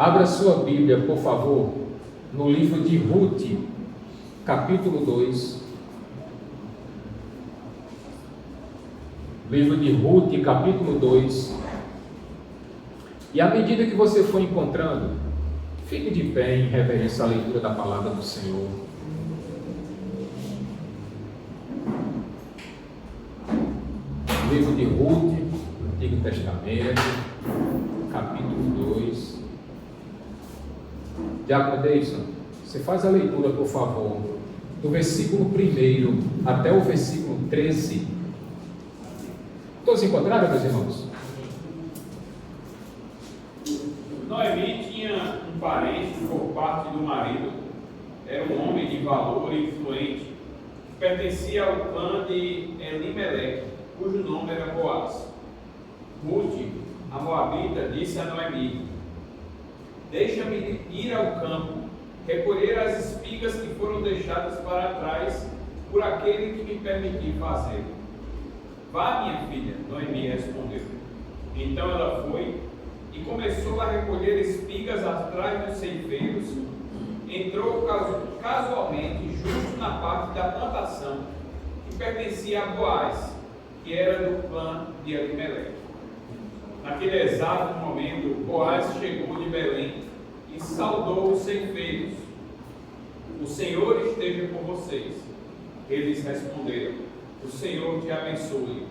Abra sua Bíblia, por favor, no livro de Ruth, capítulo 2. Livro de Ruth, capítulo 2. E à medida que você for encontrando, fique de pé em reverência à leitura da palavra do Senhor. Livro de Ruth, Antigo Testamento, capítulo 2. Diácono Deison, você faz a leitura, por favor, do versículo 1 até o versículo 13. Todos encontraram, meus irmãos? Noemi tinha um parente por parte do marido, era um homem de valor e influente, que pertencia ao clã de Elimeleque, cujo nome era Boaz. Ruth, a moabita, disse a Noemi: deixa-me ir ao campo, recolher as espigas que foram deixadas para trás por aquele que me permitiu fazer. Vá, minha filha, Noemi respondeu. Então ela foi e começou a recolher espigas atrás dos ceifeiros. Entrou casualmente justo na parte da plantação que pertencia a Boaz, que era do clã de Elimeleque. Naquele exato momento, Boaz chegou de Belém e saudou os ceifeiros. O Senhor esteja com vocês. Eles responderam: o Senhor te abençoe.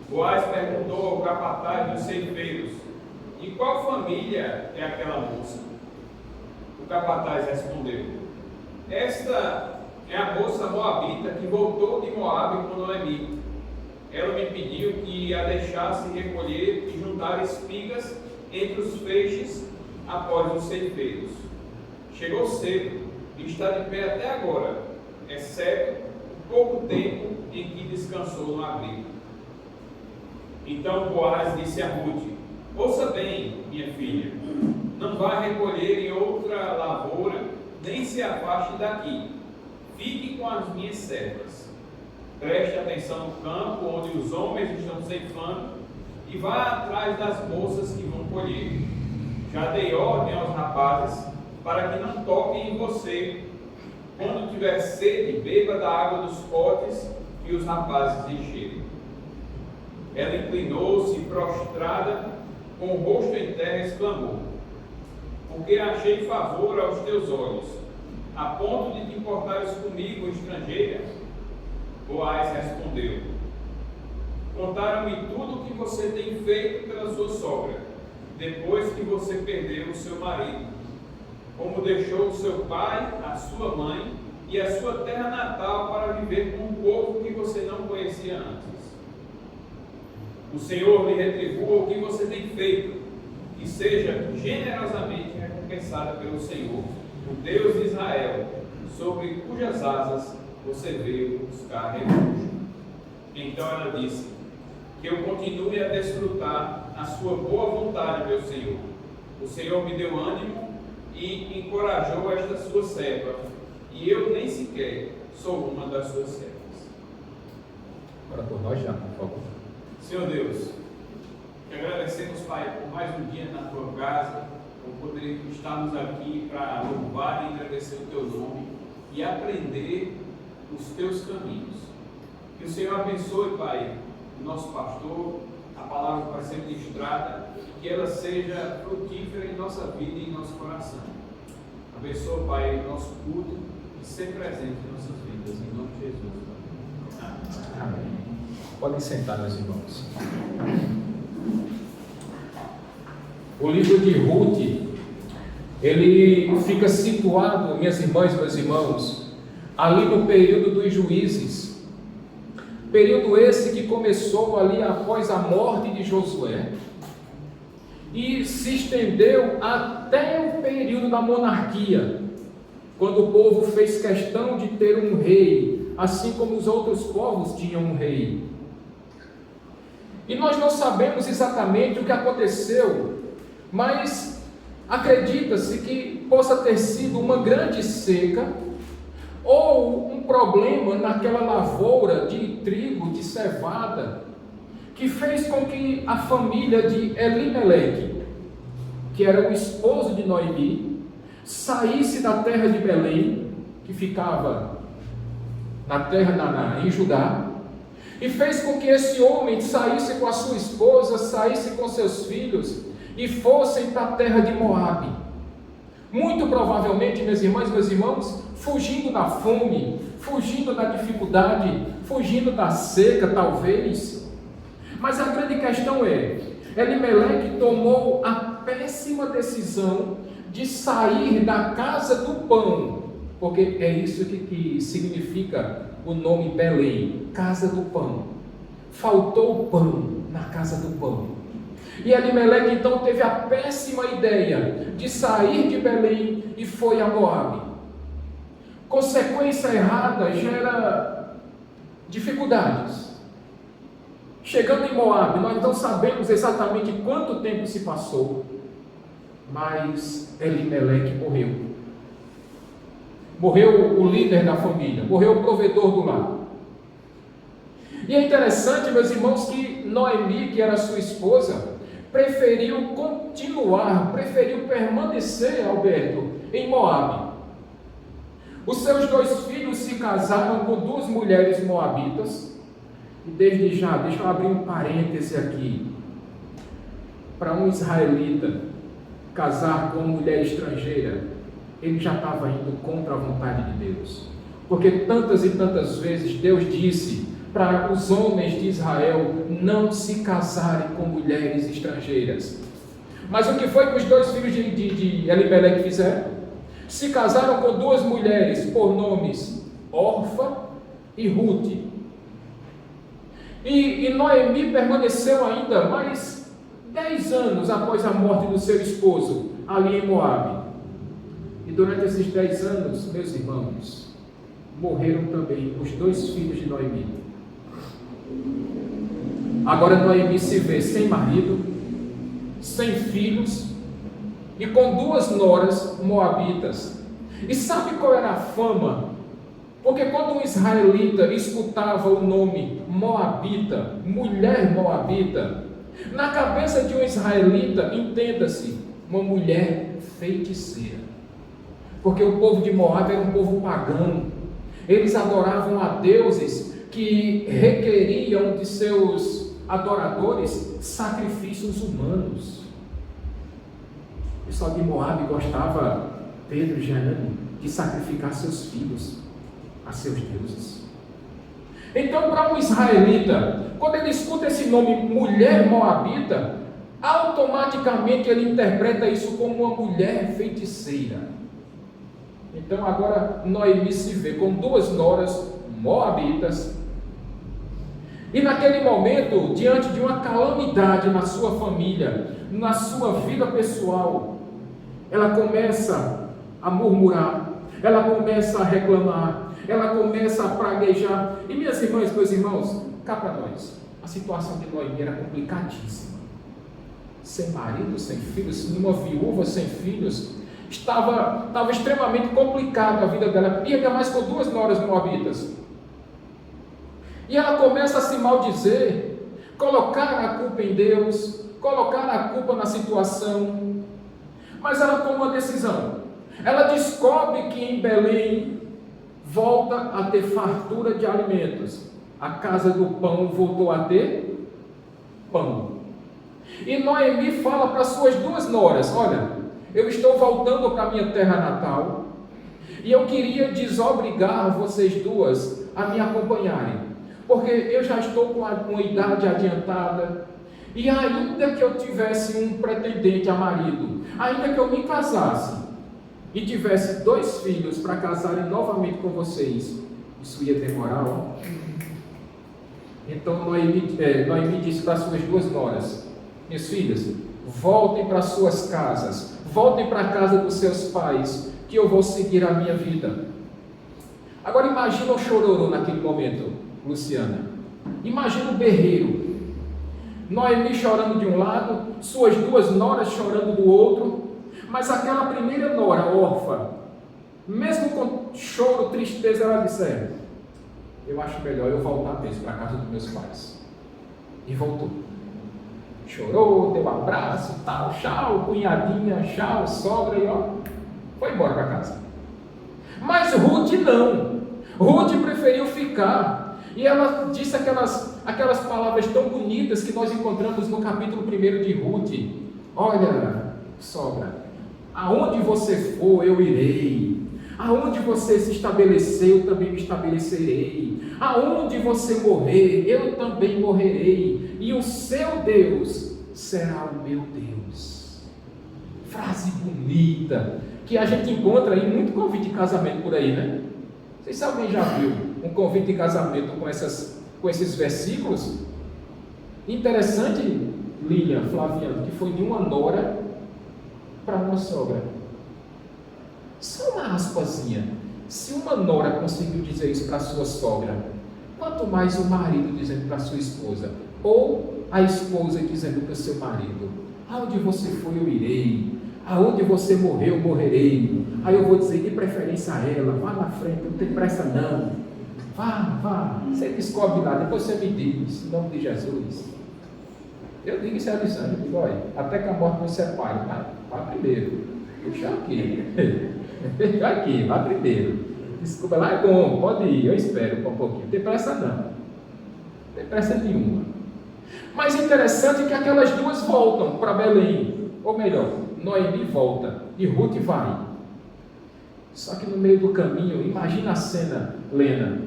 Boaz perguntou ao capataz dos ceifeiros: de qual família é aquela moça? O capataz respondeu: esta é a moça moabita que voltou de Moabe com Noemi. Ela me pediu que a deixasse recolher e juntar espigas entre os feixes após os ceifeiros. Chegou cedo e está de pé até agora, exceto o pouco tempo em que descansou no abrigo. Então Boaz disse a Ruth: ouça bem, minha filha, não vá recolher em outra lavoura, nem se afaste daqui. Fique com as minhas servas. Preste atenção no campo onde os homens estão ceifando e vá atrás das moças que vão colher. Já dei ordem aos rapazes para que não toquem em você. Quando tiver sede, beba da água dos potes que os rapazes encherem. Ela inclinou-se prostrada, com o rosto em terra, exclamou: porque achei favor aos teus olhos, a ponto de te importares comigo, estrangeira? Boaz respondeu: contaram-me tudo o que você tem feito pela sua sogra, depois que você perdeu o seu marido, como deixou o seu pai, a sua mãe e a sua terra natal para viver com um povo que você não conhecia antes. O Senhor lhe retribua o que você tem feito, e seja generosamente recompensada pelo Senhor, o Deus de Israel, sobre cujas asas você veio buscar refúgio. Então ela disse: que eu continue a desfrutar a sua boa vontade, meu Senhor. O Senhor me deu ânimo e encorajou esta sua serva, e eu nem sequer sou uma das suas servas. Ora por nós já, por favor. Senhor Deus, te agradecemos, Pai, por mais um dia na tua casa, por poder estarmos aqui para louvar e agradecer o teu nome e aprender os teus caminhos. Que o Senhor abençoe, Pai, o nosso pastor, a palavra que vai ser ministrada, que ela seja frutífera em nossa vida e em nosso coração. Abençoa, Pai, o nosso culto e ser presente em nossas vidas, em nome de Jesus. Amém. Amém. Podem sentar, meus irmãos. O livro de Ruth, ele fica situado, minhas irmãs e meus irmãos, ali no período dos juízes. Período esse que começou ali após a morte de Josué e se estendeu até o período da monarquia, quando o povo fez questão de ter um rei, assim como os outros povos tinham um rei. E nós não sabemos exatamente o que aconteceu, mas acredita-se que possa ter sido uma grande seca ou um problema naquela lavoura de trigo, de cevada, que fez com que a família de Elimeleque, que era o esposo de Noemi, saísse da terra de Belém, que ficava na terra em Judá, e fez com que esse homem saísse com a sua esposa, saísse com seus filhos e fossem para a terra de Moabe. Muito provavelmente, minhas irmãs e meus irmãos, fugindo da fome, fugindo da dificuldade, fugindo da seca, talvez. Mas a grande questão é, Elimeleque tomou a péssima decisão de sair da casa do pão, porque é isso que significa o nome Belém, casa do pão. Faltou pão na casa do pão. E Elimeleque então teve a péssima ideia de sair de Belém e foi a Moabe. Consequência errada gera dificuldades. Chegando em Moabe, nós não sabemos exatamente quanto tempo se passou, mas Elimeleque morreu. Morreu o líder da família, morreu o provedor do lar. E é interessante, meus irmãos, que Noemi, que era sua esposa, preferiu permanecer, Alberto, em Moabe. Os seus 2 filhos se casaram com 2 mulheres moabitas. E desde já, deixa eu abrir um parêntese aqui. Para um israelita casar com uma mulher estrangeira, ele já estava indo contra a vontade de Deus. Porque tantas e tantas vezes Deus disse para os homens de Israel não se casarem com mulheres estrangeiras. Mas o que foi que os 2 filhos de Elimeleque fizeram? Se casaram com 2 mulheres por nomes Orfa e Rute. E Noemi permaneceu ainda mais 10 anos após a morte do seu esposo ali em Moabe. E durante esses 10 anos, meus irmãos, morreram também os 2 filhos de Noemi. Agora Noemi se vê sem marido, sem filhos e com 2 noras moabitas. E sabe qual era a fama? Porque quando um israelita escutava o nome moabita, mulher moabita, na cabeça de um israelita, entenda-se, uma mulher feiticeira. Porque o povo de Moabe era um povo pagão. Eles adoravam a deuses que requeriam de seus adoradores sacrifícios humanos. O pessoal de Moabe gostava, Pedro e Jeane, de sacrificar seus filhos a seus deuses. Então, para um israelita, quando ele escuta esse nome mulher moabita, automaticamente ele interpreta isso como uma mulher feiticeira. Então agora Noemi se vê com 2 noras moabitas, e naquele momento, diante de uma calamidade na sua família, na sua vida pessoal, ela começa a murmurar, ela começa a reclamar, ela começa a praguejar. E minhas irmãs, meus irmãos, cá para nós, a situação de Noemi era complicadíssima. Sem marido, sem filhos, uma viúva sem filhos, estava extremamente complicada a vida dela, e ainda mais com 2 noras moabitas. E ela começa a se maldizer, colocar a culpa em Deus, colocar a culpa na situação. Mas ela toma uma decisão. Ela descobre que em Belém volta a ter fartura de alimentos. A casa do pão voltou a ter pão. E Noemi fala para suas 2 noras: olha, eu estou voltando para a minha terra natal, e eu queria desobrigar vocês 2 a me acompanharem, porque eu já estou com uma idade adiantada, e ainda que eu tivesse um pretendente a marido, ainda que eu me casasse e tivesse 2 filhos para casarem novamente com vocês, isso ia demorar, ó. Então Noemi disse para suas 2 noras: minhas filhas, voltem para suas casas, voltem para a casa dos seus pais, que eu vou seguir a minha vida. Agora imagina o chororô naquele momento, Luciana. Imagina o berreiro. Noemi chorando de um lado, suas 2 noras chorando do outro, mas aquela primeira nora, órfã, mesmo com choro, tristeza, ela disse: eu acho melhor eu voltar mesmo para a casa dos meus pais. E voltou. Chorou, deu um abraço, tal, tchau, cunhadinha, tchau, sogra, e ó, foi embora para casa. Mas Ruth não. Ruth preferiu ficar. E ela disse aquelas palavras tão bonitas que nós encontramos no capítulo 1 de Ruth. Olha, sogra, aonde você for, eu irei. Aonde você se estabeleceu, eu também me estabelecerei. Aonde você morrer, eu também morrerei. E o seu Deus será o meu Deus. Frase bonita, que a gente encontra em muito convite de casamento por aí, né? Não sei se alguém já viu um convite de casamento com esses versículos. Interessante, Lilian, Flaviano, que foi de uma nora para uma sogra. Só uma aspasinha. Se uma nora conseguiu dizer isso para sua sogra, quanto mais o marido dizendo para sua esposa, ou a esposa dizendo para o seu marido: aonde você for, eu irei. Aonde você morreu, eu morrerei. Aí eu vou dizer de preferência a ela: vá na frente, não tem pressa não. Vá, você descobre lá, depois você me diz, em nome de Jesus. Eu digo isso a Alexandre, eu digo: olha, até que a morte nos separe, vá primeiro. Deixa aqui, vá primeiro. Desculpa, lá é bom, pode ir, eu espero um pouquinho. Não tem pressa não. Não tem pressa nenhuma. Mas interessante é que aquelas duas voltam para Belém. Ou melhor, Noemi volta e Ruth vai. Só que no meio do caminho, imagina a cena, Lena.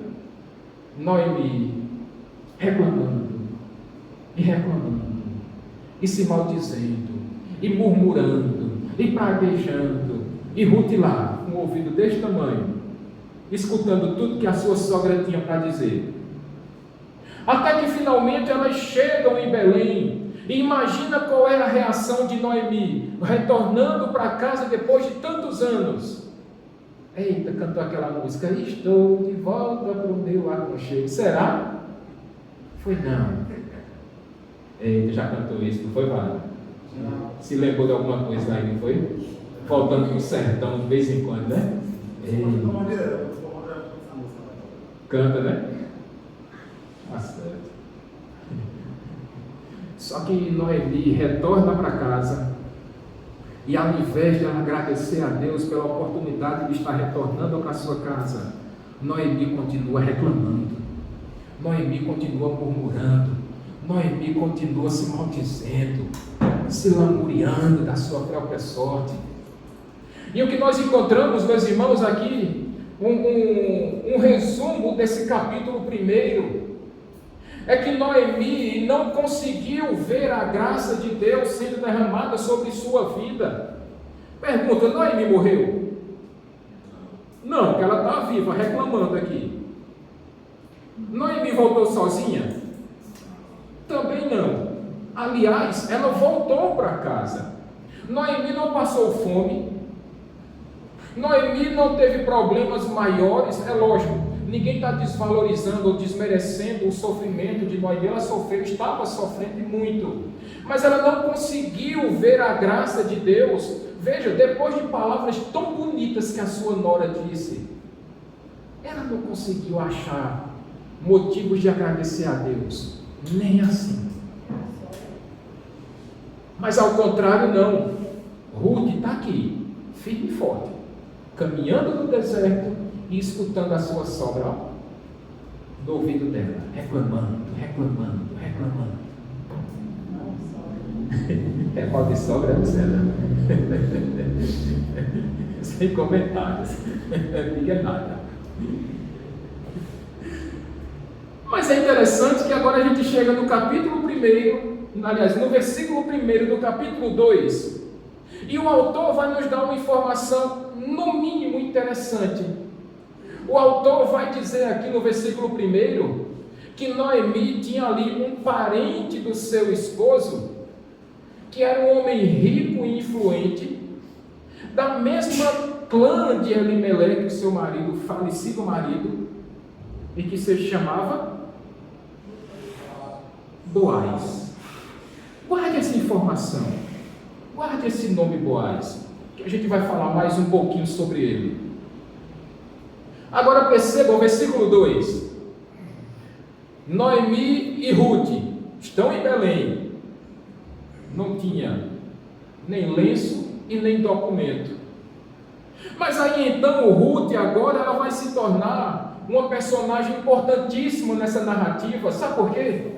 Noemi reclamando, e se maldizendo, e murmurando, e praguejando, e Ruth lá, com um ouvido deste tamanho, escutando tudo que a sua sogra tinha para dizer. Até que finalmente elas chegam em Belém, e imagina qual era a reação de Noemi, retornando para casa depois de tantos anos. Eita, cantou aquela música: estou de volta para o meu aconchego. Será? Foi não. Eita, já cantou isso, não foi, Vale? Se lembrou de alguma coisa aí, não foi? Voltando para o sertão de vez em quando, né? Canta, né? Tá certo. Só que Noemi retorna para casa, e ao invés de ela agradecer a Deus pela oportunidade de estar retornando para a sua casa, Noemi continua reclamando, Noemi continua murmurando, Noemi continua se maldizendo, se lamuriando da sua própria sorte. E o que nós encontramos, meus irmãos, aqui, um resumo desse capítulo 1, é que Noemi não conseguiu ver a graça de Deus sendo derramada sobre sua vida. Pergunta: Noemi morreu? Não, porque ela está viva, reclamando aqui. Noemi voltou sozinha? Também não. Aliás, ela voltou para casa. Noemi não passou fome. Noemi não teve problemas maiores, é lógico. Ninguém está desvalorizando ou desmerecendo o sofrimento de Noemi. Ela sofreu, estava sofrendo muito, mas ela não conseguiu ver a graça de Deus. Veja, depois de palavras tão bonitas que a sua nora disse, ela não conseguiu achar motivos de agradecer a Deus, nem assim. Mas ao contrário, não. Ruth está aqui, firme e forte, caminhando no deserto e escutando a sua sogra, ó, no ouvido dela, reclamando. É mal de sogra, Luciana? Sem comentários. Não diga nada. Mas é interessante que agora a gente chega no capítulo 1, aliás, no versículo 1 do capítulo 2, e o autor vai nos dar uma informação, no mínimo, interessante. O autor vai dizer aqui no versículo 1 que Noemi tinha ali um parente do seu esposo, que era um homem rico e influente, da mesma clã de Elimeleque, seu marido, falecido marido, e que se chamava Boaz. Guarde essa informação, guarde esse nome Boaz, que a gente vai falar mais um pouquinho sobre ele. Agora perceba o versículo 2. Noemi e Ruth estão em Belém. não tinha nem lenço e nem documento. Mas aí então o Ruth agora ela vai se tornar uma personagem importantíssima nessa narrativa. Sabe por quê?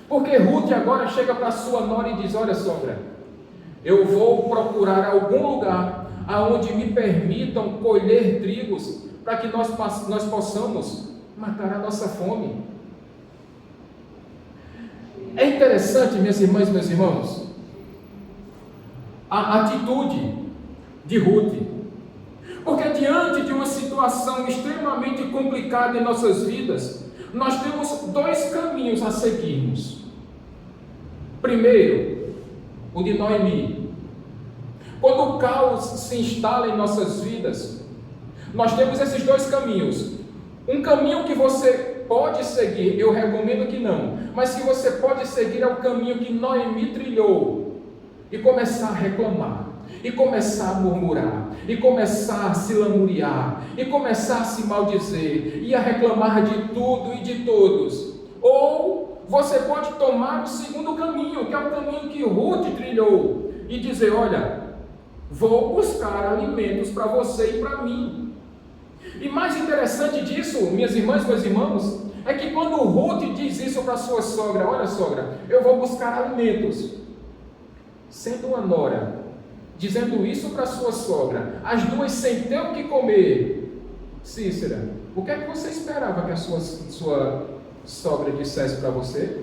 Porque Ruth agora chega para sua nora e diz: olha, sogra, eu vou procurar algum lugar aonde me permitam colher trigos para que nós possamos matar a nossa fome. É interessante, minhas irmãs e meus irmãos, a atitude de Ruth, porque diante de uma situação extremamente complicada em nossas vidas, nós temos dois caminhos a seguirmos. Primeiro, o de Noemi. Quando o caos se instala em nossas vidas, nós temos esses dois caminhos. Um caminho que você pode seguir, eu recomendo que não, mas que você pode seguir é o caminho que Noemi trilhou, e começar a reclamar, e começar a murmurar, e começar a se lamuriar, e começar a se maldizer, e a reclamar de tudo e de todos. Ou você pode tomar o segundo caminho, que é o caminho que Ruth trilhou, e dizer: olha, vou buscar alimentos para você e para mim. E mais interessante disso, minhas irmãs e meus irmãos, é que quando Ruth diz isso para sua sogra: olha, sogra, eu vou buscar alimentos, sendo uma nora, dizendo isso para sua sogra, as duas sem ter o que comer, Cícera, o que é que você esperava que a sua sogra dissesse para você?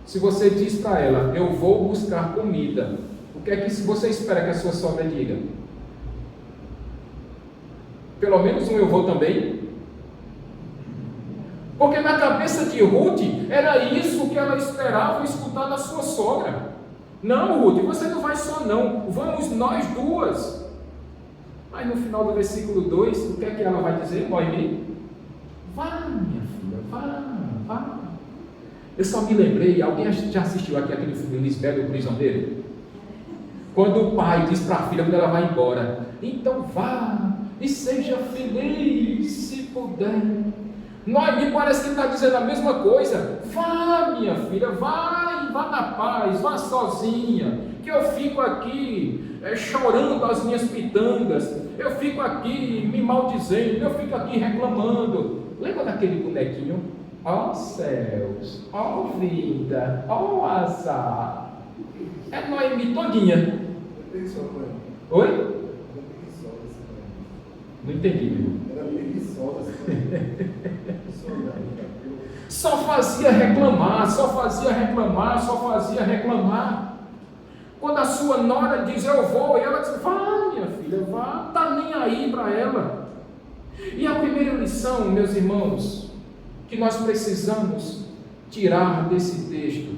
Se você diz para ela: eu vou buscar comida, o que é que você espera que a sua sogra diga? Pelo menos um eu vou também. Porque na cabeça de Ruth era isso que ela esperava escutar da sua sogra. Não, Ruth, você não vai só não, vamos nós duas. Aí no final do versículo 2, o que é que ela vai dizer? Noemi: vá, minha filha, vá. Eu só me lembrei, alguém já assistiu aqui aquele filme Lisbeth, o Prisioneiro? Quando o pai diz para a filha, quando ela vai embora: então vá e seja feliz, se puder. Noemi parece que está dizendo a mesma coisa: vá, minha filha, vá na paz, vá sozinha, que eu fico aqui chorando as minhas pitangas, eu fico aqui me maldizendo, eu fico aqui reclamando. Lembra daquele bonequinho? Ó céus, ó vida, ó azar. É Noemi todinha. Oi? Não entendi, meu. Era preguiçosa. Só fazia reclamar. Quando a sua nora diz: eu vou, e ela diz: vá, minha filha, vá, está nem aí para ela. E a primeira lição, meus irmãos, que nós precisamos tirar desse texto: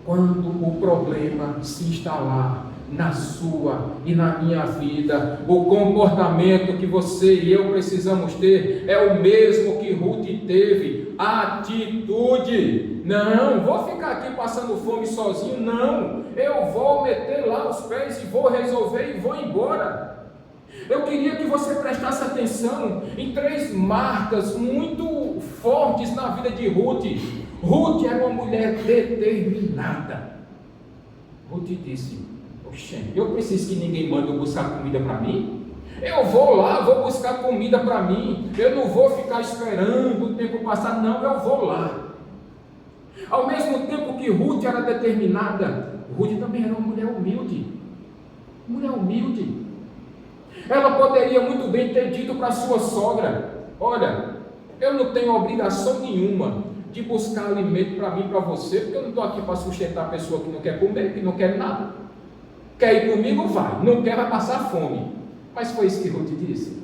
quando o problema se instalar na sua e na minha vida, o comportamento que você e eu precisamos ter é o mesmo que Ruth teve: atitude. Não vou ficar aqui passando fome sozinho, não, eu vou meter lá os pés e vou resolver e vou embora. Eu queria que você prestasse atenção em 3 marcas muito fortes na vida de Ruth. Ruth era uma mulher determinada. Ruth disse: eu preciso que ninguém mande eu buscar comida para mim. Eu vou lá, vou buscar comida para mim. Eu não vou ficar esperando o tempo passar, não, eu vou lá. Ao mesmo tempo que Ruth era determinada, Ruth também era uma mulher humilde. Ela poderia muito bem ter dito para sua sogra: olha, eu não tenho obrigação nenhuma de buscar alimento para mim e para você, porque eu não estou aqui para sustentar a pessoa que não quer comer, que não quer nada. Quer ir comigo? Vai. Não quer, vai passar fome. Mas foi isso que Ruth disse?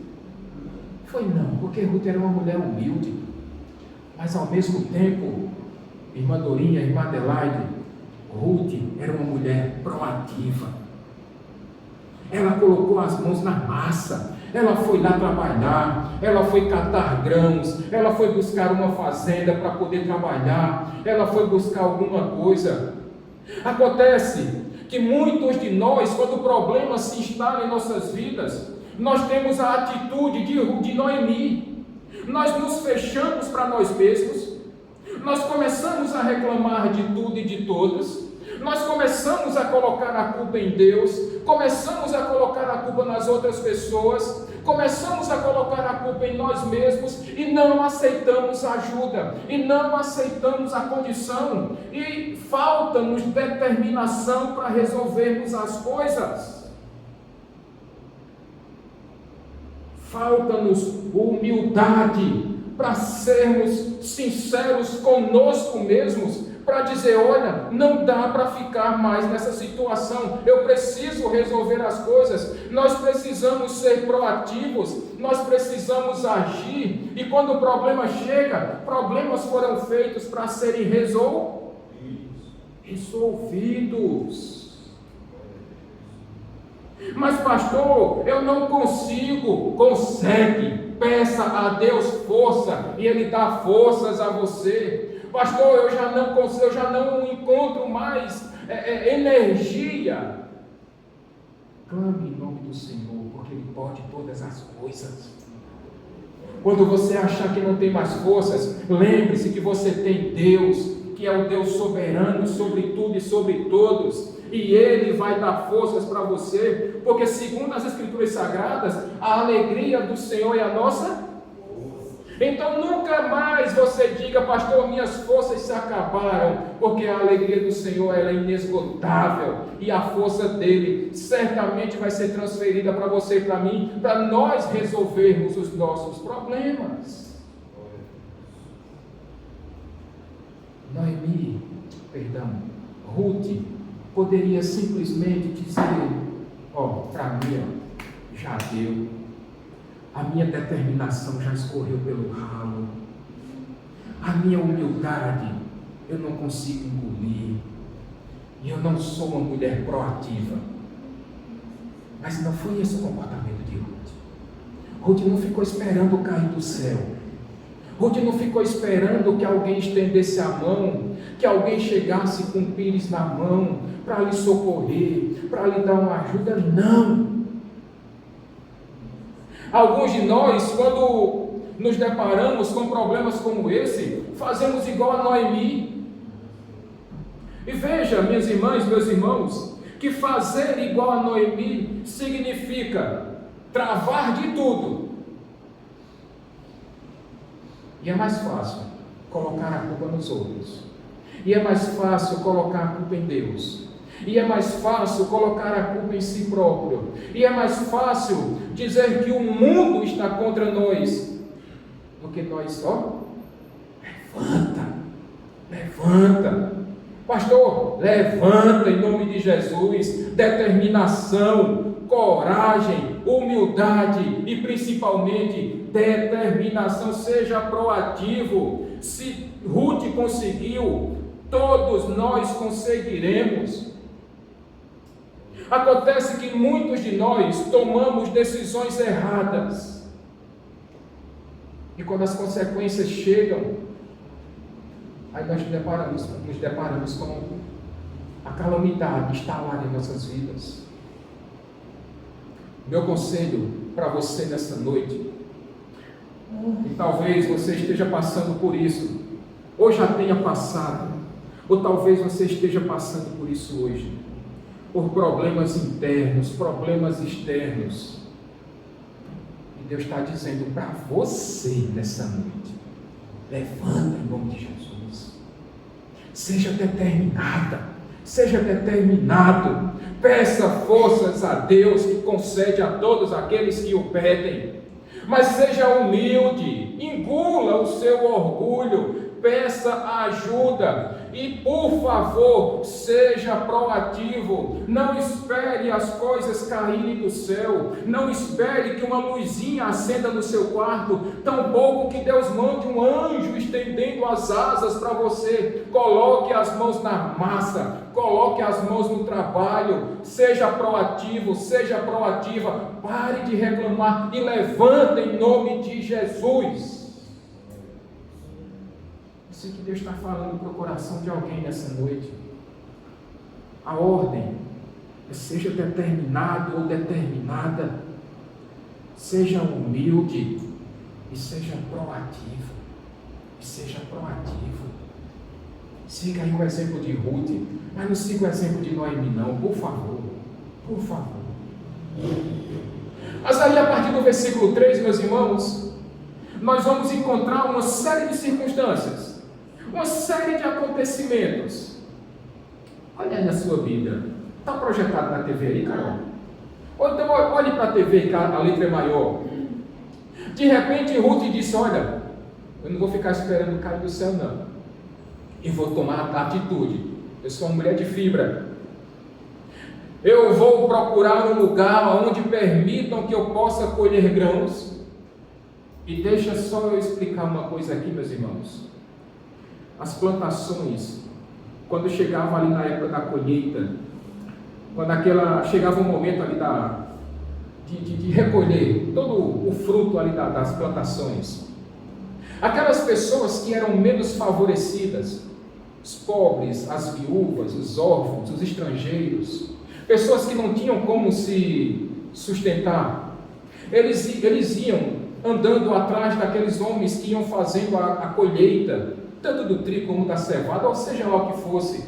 Foi não, porque Ruth era uma mulher humilde. Mas ao mesmo tempo, irmã Dorinha, irmã Adelaide, Ruth era uma mulher proativa. Ela colocou as mãos na massa. Ela foi lá trabalhar, ela foi catar grãos, ela foi buscar uma fazenda para poder trabalhar, ela foi buscar alguma coisa. Acontece que muitos de nós, quando o problema se instala em nossas vidas, nós temos a atitude de Noemi. Nós nos fechamos para nós mesmos, nós começamos a reclamar de tudo e de todos, Nós começamos a colocar a culpa em Deus, começamos a colocar a culpa nas outras pessoas, começamos a colocar a culpa em nós mesmos e não aceitamos ajuda, e não aceitamos a condição, e falta-nos determinação para resolvermos as coisas. Falta-nos humildade para sermos sinceros conosco mesmos, para dizer, olha, não dá para ficar mais nessa situação, eu preciso resolver as coisas, nós precisamos ser proativos, nós precisamos agir, e quando o problema chega, problemas foram feitos para serem resolvidos. Mas pastor, eu não consigo. Consegue, peça a Deus força, e Ele dá forças a você. Pastor, eu já não encontro mais energia. Clame em nome do Senhor, porque Ele pode todas as coisas. Quando você achar que não tem mais forças, lembre-se que você tem Deus, que é o Deus soberano sobre tudo e sobre todos, e Ele vai dar forças para você, porque segundo as Escrituras Sagradas, a alegria do Senhor é a nossa. Então nunca mais você diga, pastor, minhas forças se acabaram, porque a alegria do Senhor ela é inesgotável, e a força dele certamente vai ser transferida para você e para mim, para nós resolvermos os nossos problemas. Ruth poderia simplesmente dizer, para mim, já deu. A minha determinação já escorreu pelo ralo. A minha humildade eu não consigo engolir. E eu não sou uma mulher proativa. Mas não foi esse o comportamento de Ruth. Ruth não ficou esperando cair do céu. Ruth não ficou esperando que alguém estendesse a mão, que alguém chegasse com um pires na mão para lhe socorrer, para lhe dar uma ajuda. Não. Alguns de nós, quando nos deparamos com problemas como esse, fazemos igual a Noemi. E veja, minhas irmãs, meus irmãos, que fazer igual a Noemi significa travar de tudo. E é mais fácil colocar a culpa nos outros. E é mais fácil colocar a culpa em Deus. E é mais fácil colocar a culpa em si próprio. E é mais fácil dizer que o mundo está contra nós, do que nós, levanta. Pastor, levanta em nome de Jesus. Determinação, coragem, humildade e principalmente determinação. Seja proativo. Se Ruth conseguiu, todos nós conseguiremos. Acontece que muitos de nós tomamos decisões erradas, e quando as consequências chegam, aí nós nos deparamos com a calamidade instalada em nossas vidas. Meu conselho para você nessa noite, e talvez você esteja passando por isso, ou já tenha passado, ou talvez você esteja passando por isso hoje, por problemas internos, problemas externos. E Deus está dizendo para você nessa noite, levanta em nome de Jesus. Seja determinada, seja determinado. Peça forças a Deus, que concede a todos aqueles que o pedem. Mas seja humilde, engula o seu orgulho, peça ajuda e, por favor, seja proativo. Não espere as coisas caírem do céu, não espere que uma luzinha acenda no seu quarto, tampouco que Deus mande um anjo estendendo as asas para você. Coloque as mãos na massa, coloque as mãos no trabalho, seja proativo, seja proativa, pare de reclamar e levanta em nome de Jesus. Eu sei que Deus está falando para o coração de alguém nessa noite. A ordem é: seja determinado ou determinada, seja humilde e seja proativo. Siga aí o exemplo de Ruth, mas não siga o exemplo de Noemi não, por favor. Por favor. Mas aí a partir do versículo 3, meus irmãos, nós vamos encontrar uma série de circunstâncias, uma série de acontecimentos. Olha aí na sua Bíblia, está projetado na TV aí, Carol? Ou então olhe para a TV, que a letra é maior. De repente Ruth disse, olha, eu não vou ficar esperando cair do céu não, eu vou tomar atitude, eu sou uma mulher de fibra, eu vou procurar um lugar onde permitam que eu possa colher grãos. E deixa só eu explicar uma coisa aqui, meus irmãos. As plantações, quando chegava ali na época da colheita, quando chegava o momento ali de recolher todo o fruto ali das plantações, aquelas pessoas que eram menos favorecidas, os pobres, as viúvas, os órfãos, os estrangeiros, pessoas que não tinham como se sustentar, eles iam andando atrás daqueles homens que iam fazendo a colheita, tanto do trigo como da cevada, ou seja lá o que fosse.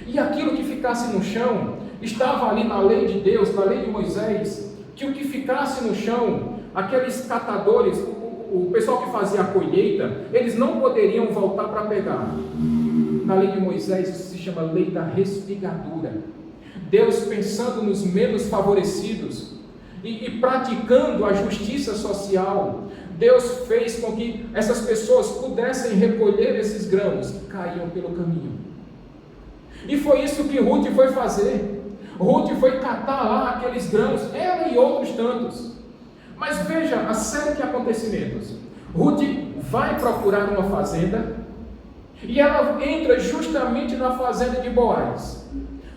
E aquilo que ficasse no chão, estava ali na lei de Deus, na lei de Moisés, que o que ficasse no chão, aqueles catadores, o pessoal que fazia a colheita, eles não poderiam voltar para pegar. Na lei de Moisés, isso se chama lei da respigadura. Deus, pensando nos menos favorecidos e praticando a justiça social, Deus fez com que essas pessoas pudessem recolher esses grãos que caíam pelo caminho. E foi isso que Ruth foi fazer. Ruth foi catar lá aqueles grãos, ela e outros tantos. Mas veja a série de acontecimentos. Ruth vai procurar uma fazenda e ela entra justamente na fazenda de Boaz.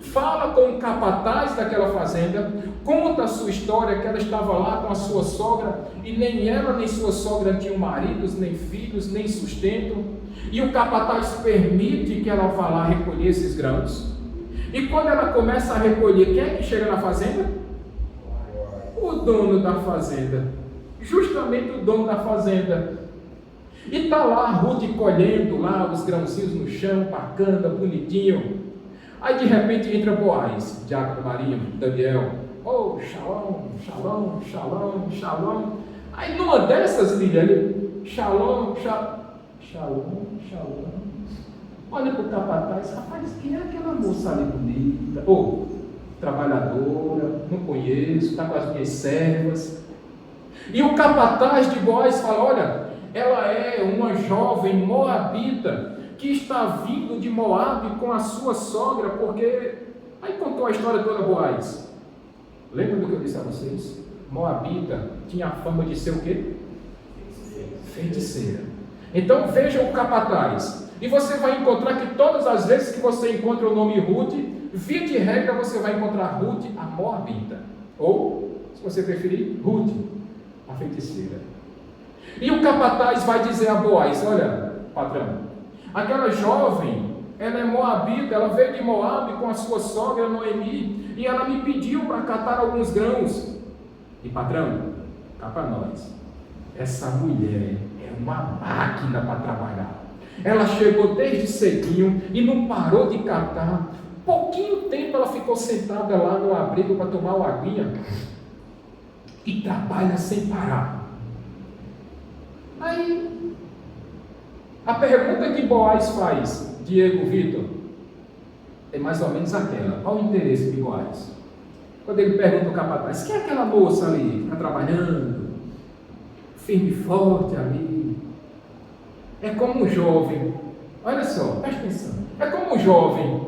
Fala com o capataz daquela fazenda, conta a sua história, que ela estava lá com a sua sogra, e nem ela nem sua sogra tinham maridos, nem filhos, nem sustento, e o capataz permite que ela vá lá recolher esses grãos. E quando ela começa a recolher, quem é que chega na fazenda? O dono da fazenda, justamente o dono da fazenda. E está lá a Ruth colhendo lá os grãozinhos no chão, bacana, bonitinho. Aí de repente entra Boaz, Diácono Marinho, Daniel, oh, shalom, shalom, shalom, shalom. Aí numa dessas, Liliane, shalom, shalom, shalom. Olha para o capataz, rapaz, quem é aquela moça ali bonita? Oh, trabalhadora, não conheço, está com as minhas servas. E o capataz de Boaz fala, olha, ela é uma jovem moabita, que está vindo de Moabe com a sua sogra, porque... Aí contou a história toda Boaz. Lembra do que eu disse a vocês? Moabita tinha a fama de ser o quê? Feiticeira. Então veja o capataz. E você vai encontrar que todas as vezes que você encontra o nome Ruth, via de regra você vai encontrar Ruth, a Moabita. Ou, se você preferir, Ruth, a feiticeira. E o capataz vai dizer a Boaz, olha, patrão, aquela jovem, ela é moabita, ela veio de Moabe com a sua sogra Noemi, e ela me pediu para catar alguns grãos. E patrão, cá para nós, essa mulher é uma máquina para trabalhar. Ela chegou desde cedinho e não parou de catar. Pouquinho tempo ela ficou sentada lá no abrigo para tomar uma aguinha e trabalha sem parar. Aí a pergunta que Boaz faz, Diego, Vitor, é mais ou menos aquela. Qual o interesse de Boaz? Quando ele pergunta ao capataz, quem é aquela moça ali que está trabalhando, firme e forte ali? É como um jovem, olha só, presta atenção, é como um jovem,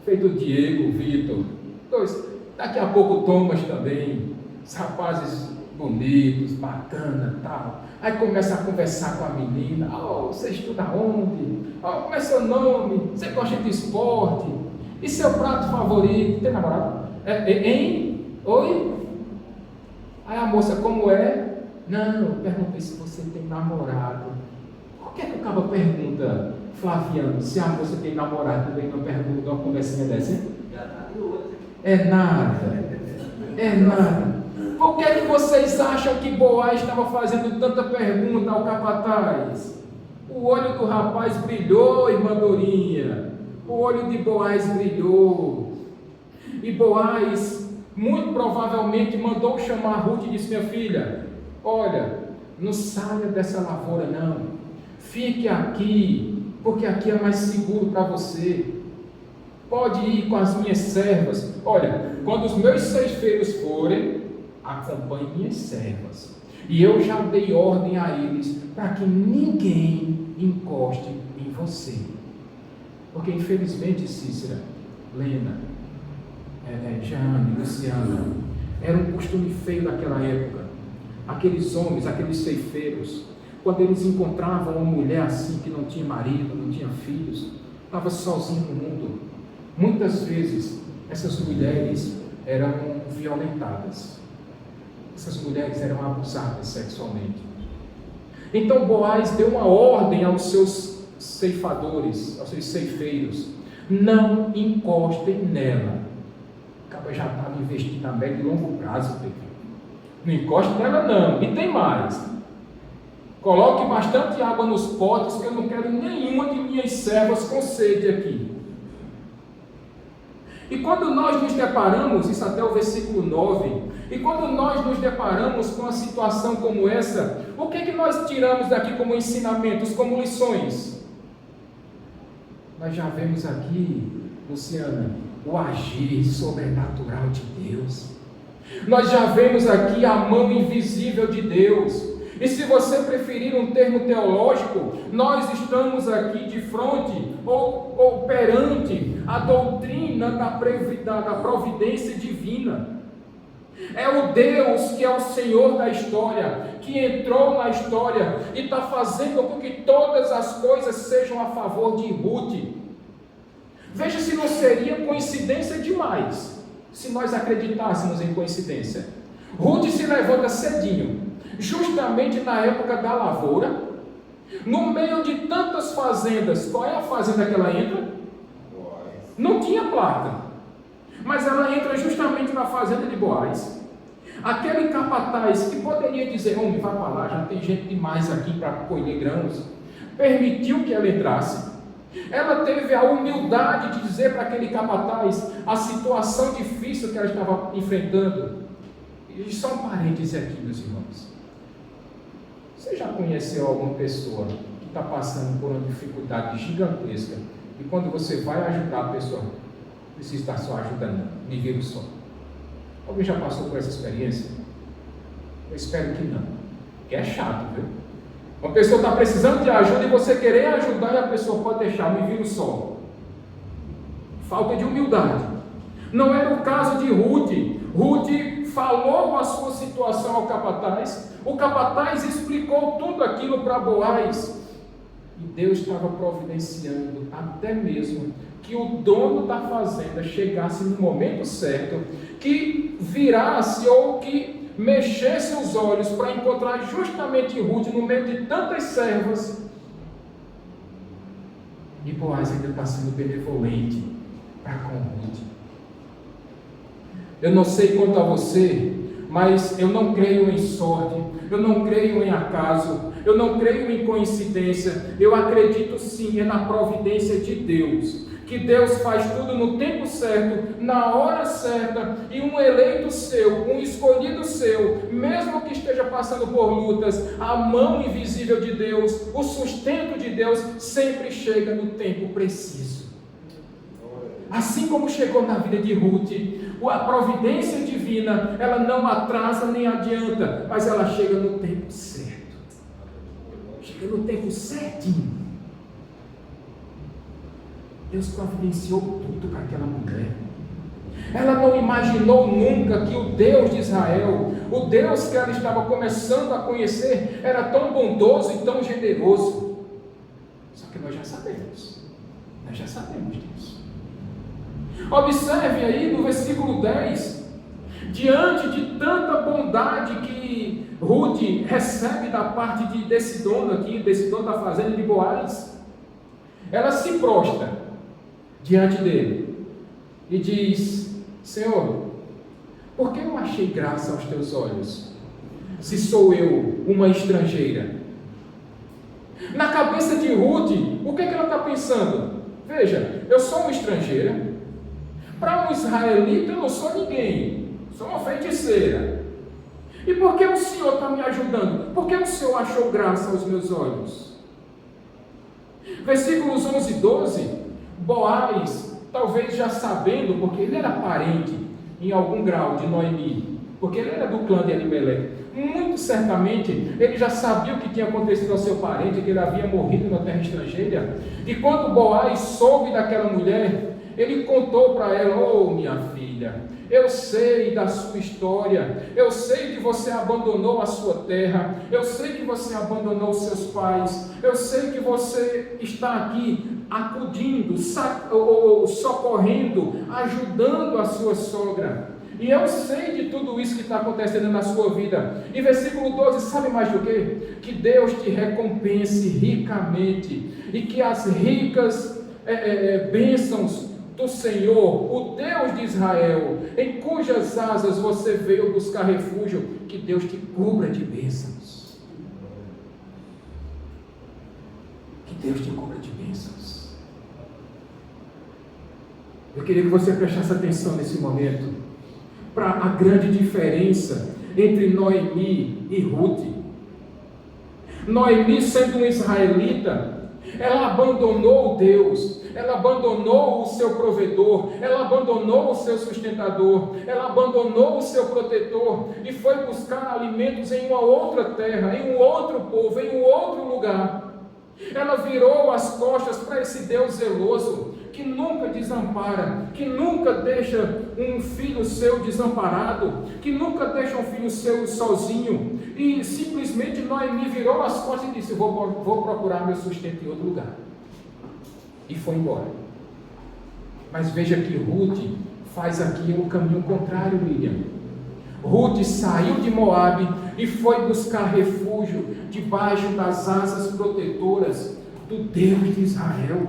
feito Diego, Vitor, daqui a pouco Thomas também, os rapazes bonitos, bacana, tal. Aí começa a conversar com a menina, oh, você estuda onde? Oh, como é seu nome? Você gosta de esporte? E seu prato favorito? Tem namorado? Hein? Oi? Aí a moça, como é? Não, eu perguntei se você tem namorado. Por que é que o cara pergunta, Flaviano, se a moça tem namorado, também não pergunta uma conversinha dessa, hein? É nada. É nada. Por que é que vocês acham que Boaz estava fazendo tanta pergunta ao capataz? O olho do rapaz brilhou, irmã Dorinha. o olho de Boaz brilhou. E Boaz, muito provavelmente, mandou chamar Ruth e disse: minha filha, olha, não saia dessa lavoura não. Fique aqui, porque aqui é mais seguro para você. Pode ir com as minhas servas. Olha, quando os meus ceifeiros forem, acompanhe minhas servas. E eu já dei ordem a eles para que ninguém encoste em você. Porque infelizmente, Cícera, Lena, Jane, Luciana, era um costume feio daquela época. Aqueles homens, aqueles ceifeiros, quando eles encontravam uma mulher assim, que não tinha marido, não tinha filhos, estava sozinha no mundo, muitas vezes essas mulheres eram violentadas. Essas mulheres eram abusadas sexualmente. Então Boaz deu uma ordem aos seus ceifadores, aos seus ceifeiros: não encostem nela. Acaba já estava investindo a médio e longo prazo, Pedro. Não encoste nela não. E tem mais: coloque bastante água nos potes, que eu não quero nenhuma de minhas servas com sede aqui. E quando nós nos deparamos, isso até o versículo 9, e quando nós nos deparamos com uma situação como essa, o que nós tiramos daqui como ensinamentos, como lições? Nós já vemos aqui, Luciana, o agir sobrenatural de Deus. Nós já vemos aqui a mão invisível de Deus. E se você preferir um termo teológico, nós estamos aqui de frente ou perante a doutrina da providência divina. É o Deus que é o Senhor da história, que entrou na história e está fazendo com que todas as coisas sejam a favor de Ruth. Veja se não seria coincidência demais, se nós acreditássemos em coincidência. Ruth se levanta cedinho, justamente na época da lavoura, no meio de tantas fazendas. Qual é a fazenda que ela entra? Não tinha placa, mas ela entra justamente na fazenda de Boaz. Aquele capataz que poderia dizer: homem, vai para lá, já tem gente demais aqui para colher grãos, permitiu que ela entrasse. Ela teve a humildade de dizer para aquele capataz a situação difícil que ela estava enfrentando. E só um parêntese aqui, meus irmãos. Você já conheceu alguma pessoa que está passando por uma dificuldade gigantesca e quando você vai ajudar a pessoa, precisa estar só ajudando, me vira só? Alguém já passou por essa experiência? Eu espero que não, porque é chato, viu? Uma pessoa está precisando de ajuda e você querer ajudar e a pessoa pode deixar, me vira só. Falta de humildade. Não era o caso de Ruth. Ruth falou a sua situação ao capataz, o capataz explicou tudo aquilo para Boaz, e Deus estava providenciando até mesmo que o dono da fazenda chegasse no momento certo, que virasse ou que mexesse os olhos para encontrar justamente Ruth no meio de tantas servas. E Boaz ainda está sendo benevolente para com Ruth. Eu não sei quanto a você, mas eu não creio em sorte, eu não creio em acaso, eu não creio em coincidência. Eu acredito sim na providência de Deus, que Deus faz tudo no tempo certo, na hora certa, e um eleito seu, um escolhido seu, mesmo que esteja passando por lutas, a mão invisível de Deus, o sustento de Deus sempre chega no tempo preciso. Assim como chegou na vida de Ruth, a providência divina, ela não atrasa nem adianta, mas ela chega no tempo certo. Chega no tempo certinho. Deus providenciou tudo para aquela mulher. Ela não imaginou nunca que o Deus de Israel, o Deus que ela estava começando a conhecer, era tão bondoso e tão generoso. Só que nós já sabemos disso. Observe aí no versículo 10, diante de tanta bondade que Ruth recebe da parte desse dono aqui, desse dono da fazenda de Boaz, ela se prostra diante dele e diz: Senhor, por que eu achei graça aos teus olhos, se sou eu uma estrangeira? Na cabeça de Ruth, o que ela está pensando? Veja, eu sou uma estrangeira. Para um israelita, eu não sou ninguém. Sou uma feiticeira. E por que o Senhor está me ajudando? Por que o Senhor achou graça aos meus olhos? Versículos 11 e 12. Boaz, talvez já sabendo, porque ele era parente, em algum grau, de Noemi, porque ele era do clã de Elimeleque. Muito certamente, ele já sabia o que tinha acontecido ao seu parente, que ele havia morrido na terra estrangeira. E quando Boaz soube daquela mulher, ele contou para ela: oh, minha filha, eu sei da sua história, eu sei que você abandonou a sua terra, eu sei que você abandonou seus pais, eu sei que você está aqui acudindo, socorrendo, ajudando a sua sogra. E eu sei de tudo isso que está acontecendo na sua vida. E versículo 12, sabe mais do que? Que Deus te recompense ricamente, e que as ricas bênçãos do Senhor, o Deus de Israel, em cujas asas você veio buscar refúgio, que Deus te cubra de bênçãos. Que Deus te cubra de bênçãos. Eu queria que você prestasse atenção nesse momento para a grande diferença entre Noemi e Ruth. Noemi, sendo uma israelita, ela abandonou Deus, ela abandonou o seu provedor, ela abandonou o seu sustentador, ela abandonou o seu protetor e foi buscar alimentos em uma outra terra, em um outro povo, em um outro lugar. Ela virou as costas para esse Deus zeloso, que nunca desampara, que nunca deixa um filho seu desamparado, que nunca deixa um filho seu sozinho. E simplesmente Noemi virou as costas e disse: vou procurar meu sustento em outro lugar. E foi embora. Mas veja que Ruth faz aqui um caminho contrário, William. Ruth saiu de Moabe e foi buscar refúgio debaixo das asas protetoras do Deus de Israel.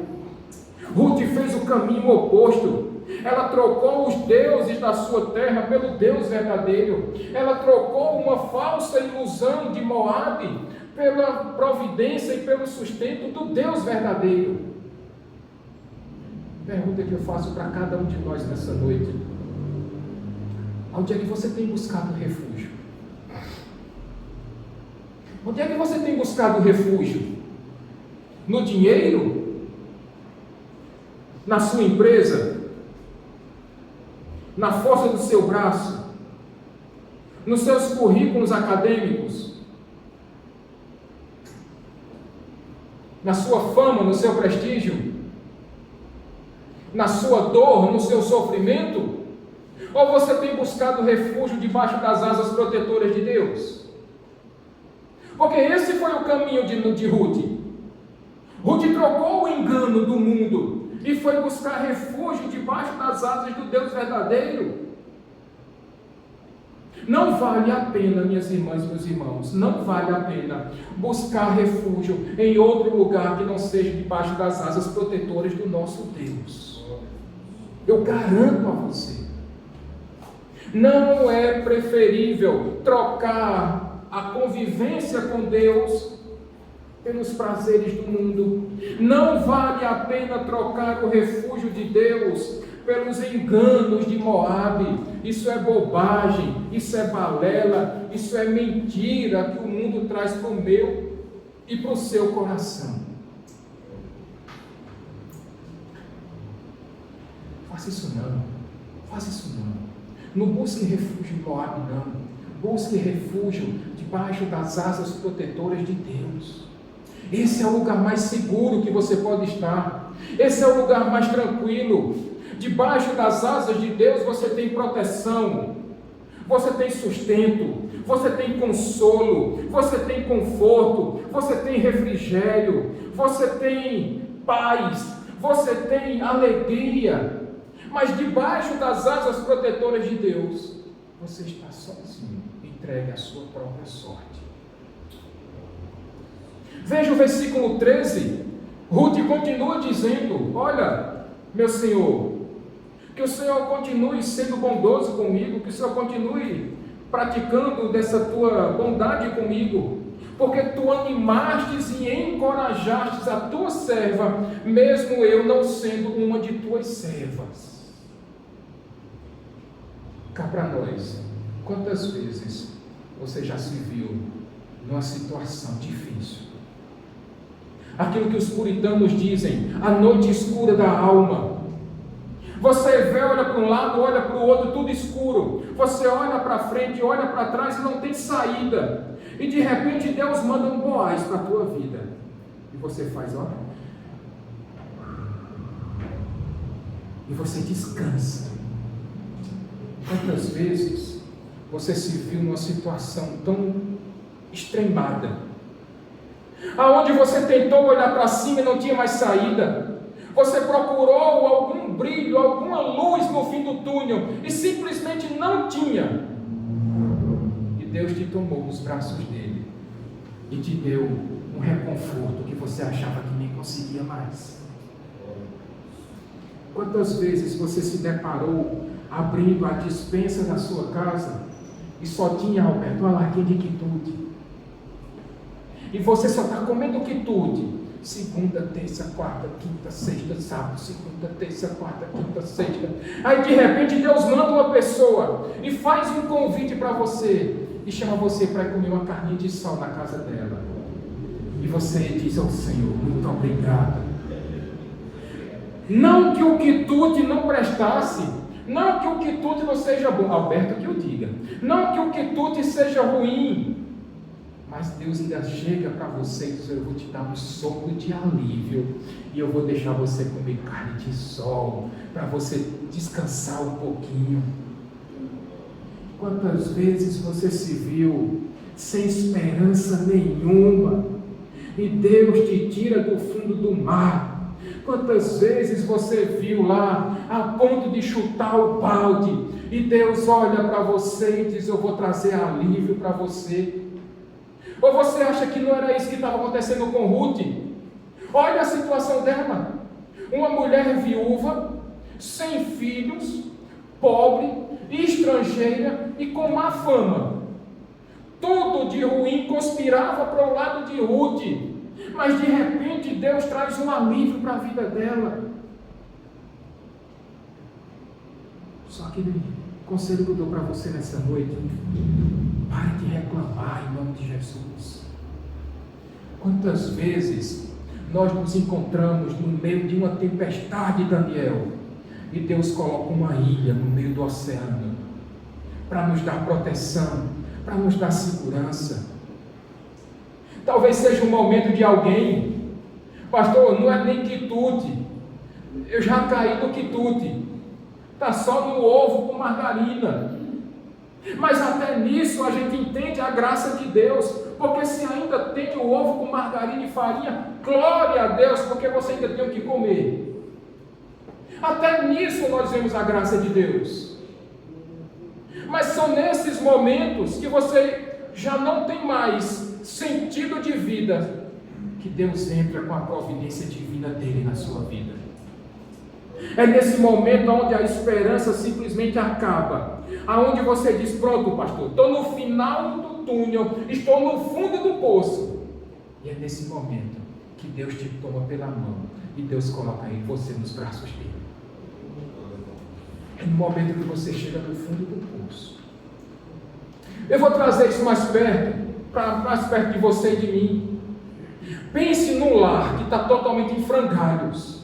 Ruth fez o caminho oposto. Ela trocou os deuses da sua terra pelo Deus verdadeiro. Ela trocou uma falsa ilusão de Moabe pela providência e pelo sustento do Deus verdadeiro. Pergunta que eu faço para cada um de nós nessa noite: onde é que você tem buscado refúgio? Onde é que você tem buscado refúgio? No dinheiro? Na sua empresa? Na força do seu braço? Nos seus currículos acadêmicos? Na sua fama, no seu prestígio? Na sua dor, no seu sofrimento? Ou você tem buscado refúgio debaixo das asas protetoras de Deus? Porque esse foi o caminho de Ruth. Ruth trocou o engano do mundo e foi buscar refúgio debaixo das asas do Deus verdadeiro. Não vale a pena, minhas irmãs e meus irmãos, não vale a pena buscar refúgio em outro lugar que não seja debaixo das asas protetoras do nosso Deus. Eu garanto a você. Não é preferível trocar a convivência com Deus pelos prazeres do mundo. Não vale a pena trocar o refúgio de Deus pelos enganos de Moabe. Isso é bobagem, isso é balela, isso é mentira que o mundo traz para o meu e para o seu coração. Faça isso não, faça isso não. Não busque refúgio em Moabe não. Busque refúgio debaixo das asas protetoras de Deus. Esse é o lugar mais seguro que você pode estar. Esse é o lugar mais tranquilo. Debaixo das asas de Deus você tem proteção, você tem sustento, você tem consolo, você tem conforto, você tem refrigério, você tem paz, você tem alegria. Mas debaixo das asas protetoras de Deus, você está sozinho, entregue à sua própria sorte. Veja o versículo 13. Ruth continua dizendo: olha, meu Senhor, que o Senhor continue sendo bondoso comigo, que o Senhor continue praticando dessa tua bondade comigo, porque tu animastes e encorajastes a tua serva, mesmo eu não sendo uma de tuas servas. Cá para nós, quantas vezes você já se viu numa situação difícil? Aquilo que os puritanos dizem, a noite escura da alma. Você vê, olha para um lado, olha para o outro, tudo escuro. Você olha para frente, olha para trás e não tem saída. E de repente Deus manda um Boaz para a tua vida. E você faz, olha. E você descansa. Quantas vezes você se viu numa situação tão extremada, aonde você tentou olhar para cima e não tinha mais saída? Você procurou algum brilho, alguma luz no fim do túnel e simplesmente não tinha. E Deus te tomou nos braços dele e te deu um reconforto que você achava que nem conseguia mais. Quantas vezes você se deparou abrindo a despensa da sua casa e só tinha, Alberto, uma latinha de quitute, e você só está comendo quitute segunda, terça, quarta, quinta, sexta, sábado, segunda, terça, quarta, quinta, sexta. Aí de repente Deus manda uma pessoa e faz um convite para você e chama você para ir comer uma carninha de sol na casa dela, e você diz ao Senhor, muito obrigado. Não que o quitute não prestasse, não que o quitute não seja bom, Alberto que o diga, não que o quitute seja ruim, mas Deus ainda chega para você e diz, eu vou te dar um sopro de alívio, e eu vou deixar você comer carne de sol, para você descansar um pouquinho. Quantas vezes você se viu sem esperança nenhuma, e Deus te tira do fundo do mar? Quantas vezes você viu lá, a ponto de chutar o balde, e Deus olha para você e diz, eu vou trazer alívio para você? Ou você acha que não era isso que estava acontecendo com Ruth? Olha a situação dela, uma mulher viúva, sem filhos, pobre, estrangeira e com má fama. Tudo de ruim conspirava para o lado de Ruth, mas de repente Deus traz um alívio para a vida dela. Só que o conselho que eu dou para você nessa noite, pare de reclamar em nome de Jesus. Quantas vezes nós nos encontramos no meio de uma tempestade, Daniel, e Deus coloca uma ilha no meio do oceano para nos dar proteção, para nos dar segurança. Talvez seja um momento de alguém, pastor, não é nem quitute, eu já caí no quitute, está só no ovo com margarina. Mas até nisso a gente entende a graça de Deus, porque se ainda tem o ovo com margarina e farinha, glória a Deus, porque você ainda tem o que comer. Até nisso nós vemos a graça de Deus. Mas são nesses momentos que você já não tem mais sentido de vida, que Deus entra com a providência divina dele na sua vida. É nesse momento onde a esperança simplesmente acaba, aonde você diz, pronto pastor, estou no final do túnel, estou no fundo do poço. E é nesse momento que Deus te toma pela mão e Deus coloca aí você nos braços dele. É no momento que você chega no fundo do poço. Eu vou trazer isso mais perto, mais perto de você e de mim. Pense num lar que está totalmente em frangalhos.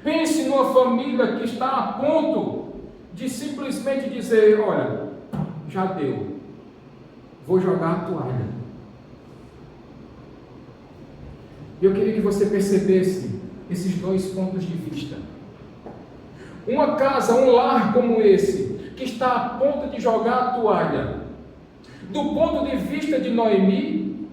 Pense numa família que está a ponto de simplesmente dizer, olha, já deu, vou jogar a toalha. Eu queria que você percebesse esses dois pontos de vista. Uma casa, um lar como esse, que está a ponto de jogar a toalha. Do ponto de vista de Noemi,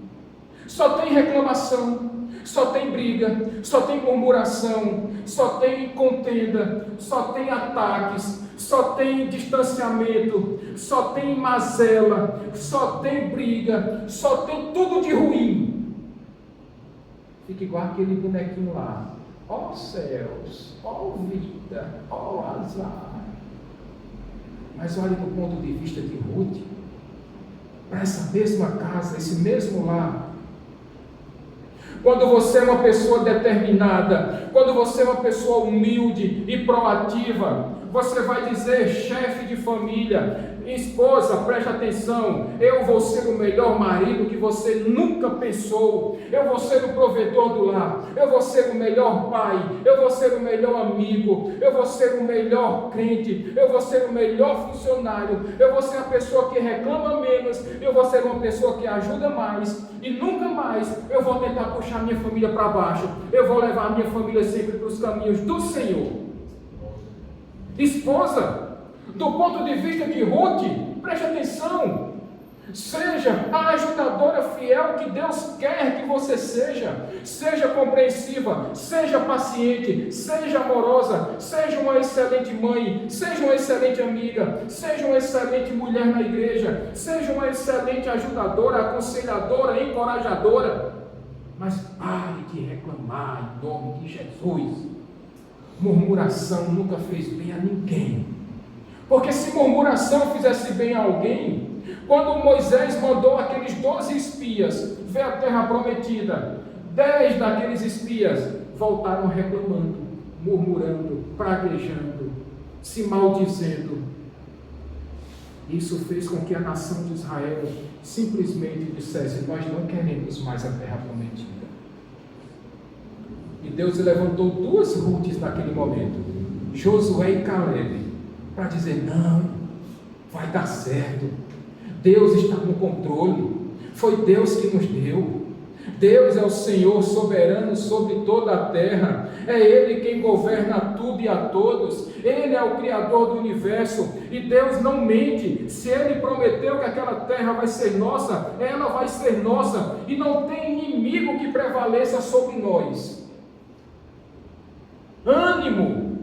só tem reclamação, só tem briga, só tem murmuração, só tem contenda, só tem ataques, só tem distanciamento, só tem mazela, só tem briga, só tem tudo de ruim. Fica igual aquele bonequinho lá. Ó céus, ó vida, ó azar. Mas olhe do ponto de vista de Ruth. para essa mesma casa, esse mesmo lar. Quando você é uma pessoa determinada, quando você é uma pessoa humilde e proativa, você vai dizer, chefe de família, esposa, preste atenção, eu vou ser o melhor marido que você nunca pensou, eu vou ser o provedor do lar, eu vou ser o melhor pai, eu vou ser o melhor amigo, eu vou ser o melhor crente, eu vou ser o melhor funcionário, eu vou ser a pessoa que reclama menos, eu vou ser uma pessoa que ajuda mais, e nunca mais eu vou tentar puxar minha família para baixo, eu vou levar a minha família sempre para os caminhos do Senhor. Esposa, do ponto de vista de Ruth, preste atenção, seja a ajudadora fiel que Deus quer que você seja compreensiva, seja paciente, seja amorosa, seja uma excelente mãe, seja uma excelente amiga, seja uma excelente mulher na igreja, seja uma excelente ajudadora, aconselhadora, encorajadora, mas pare de reclamar em nome de Jesus. Murmuração nunca fez bem a ninguém, porque se murmuração fizesse bem a alguém, quando Moisés mandou aqueles 12 espias ver a terra prometida, 10 daqueles espias voltaram reclamando, murmurando, praguejando, se maldizendo. Isso fez com que a nação de Israel simplesmente dissesse, nós não queremos mais a terra prometida. E Deus levantou 2 Ruths naquele momento, Josué e Caleb, para dizer, não, vai dar certo, Deus está no controle, foi Deus que nos deu, Deus é o Senhor soberano sobre toda a terra, é Ele quem governa tudo e a todos, Ele é o Criador do universo, e Deus não mente, se Ele prometeu que aquela terra vai ser nossa, ela vai ser nossa, e não tem inimigo que prevaleça sobre nós. Ânimo,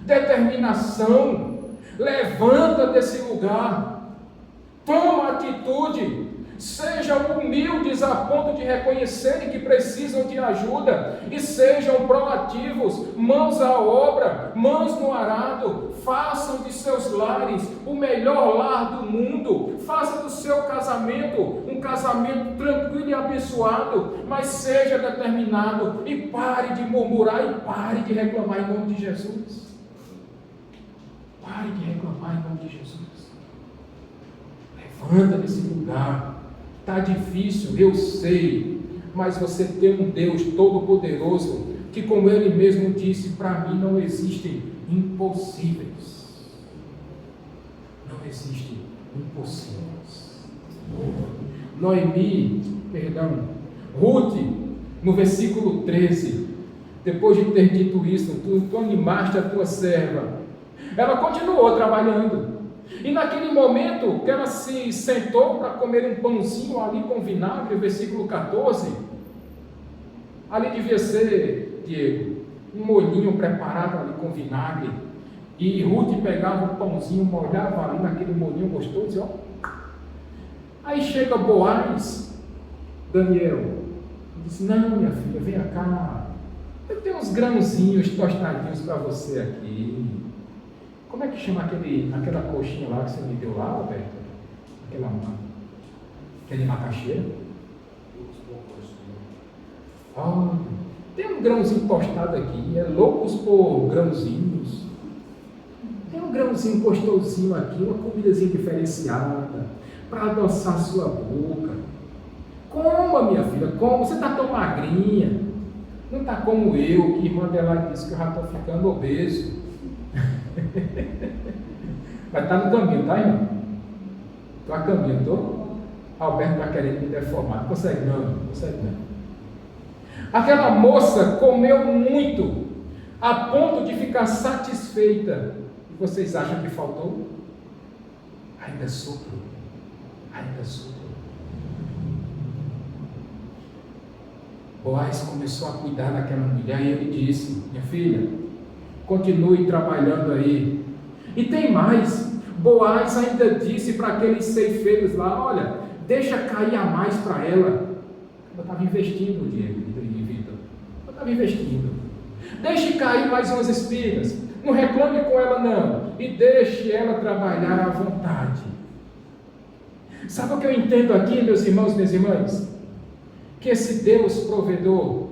determinação, levanta desse lugar, toma atitude, sejam humildes a ponto de reconhecerem que precisam de ajuda e sejam proativos, mãos à obra, mãos no arado, façam de seus lares o melhor lar do mundo, faça do seu casamento um casamento tranquilo e abençoado, mas seja determinado e pare de murmurar e pare de reclamar em nome de Jesus. Pare de reclamar em nome de Jesus. Levanta desse lugar. Está difícil, eu sei, mas você tem um Deus todo-poderoso, que como Ele mesmo disse, para mim não existem impossíveis. Não existem impossíveis. Ruth, no versículo 13, depois de ter dito isso, tu animaste a tua serva, ela continuou trabalhando. E naquele momento que ela se sentou para comer um pãozinho ali com vinagre, versículo 14, ali devia ser, Diego, um molhinho preparado ali com vinagre, e Ruth pegava o pãozinho, molhava ali naquele molhinho gostoso, e dizia, ó. Aí chega Boaz, Daniel, e disse, não minha filha, venha cá, eu tenho uns grãozinhos tostadinhos para você aqui. Como é que chama aquela coxinha lá que você me deu lá, Alberto? Aquele macaxeira? Oh, tem um grãozinho tostado aqui, é loucos por grãozinhos. Tem um grãozinho gostosinho aqui, uma comidazinha diferenciada, para adoçar a sua boca. Coma, minha filha, coma, você está tão magrinha. Não está como eu, que irmã dela disse que eu já estou ficando obeso. Mas está no caminho, tá, irmão? Estou a caminho, estou? Alberto está querendo me deformar. Não consegue não, consegue não. Aquela moça comeu muito, a ponto de ficar satisfeita. E vocês acham que faltou? Ainda sobrou. Ainda sobrou. Boaz começou a cuidar daquela mulher e ele disse, minha filha, continue trabalhando aí. E tem mais, Boaz ainda disse para aqueles ceifeiros lá, olha, deixa cair a mais para ela. Eu estava investindo, Diego e Vitor. Eu estava investindo. Deixe cair mais umas espigas. Não reclame com ela não. E deixe ela trabalhar à vontade. Sabe o que eu entendo aqui, meus irmãos, minhas irmãs? Que esse Deus provedor,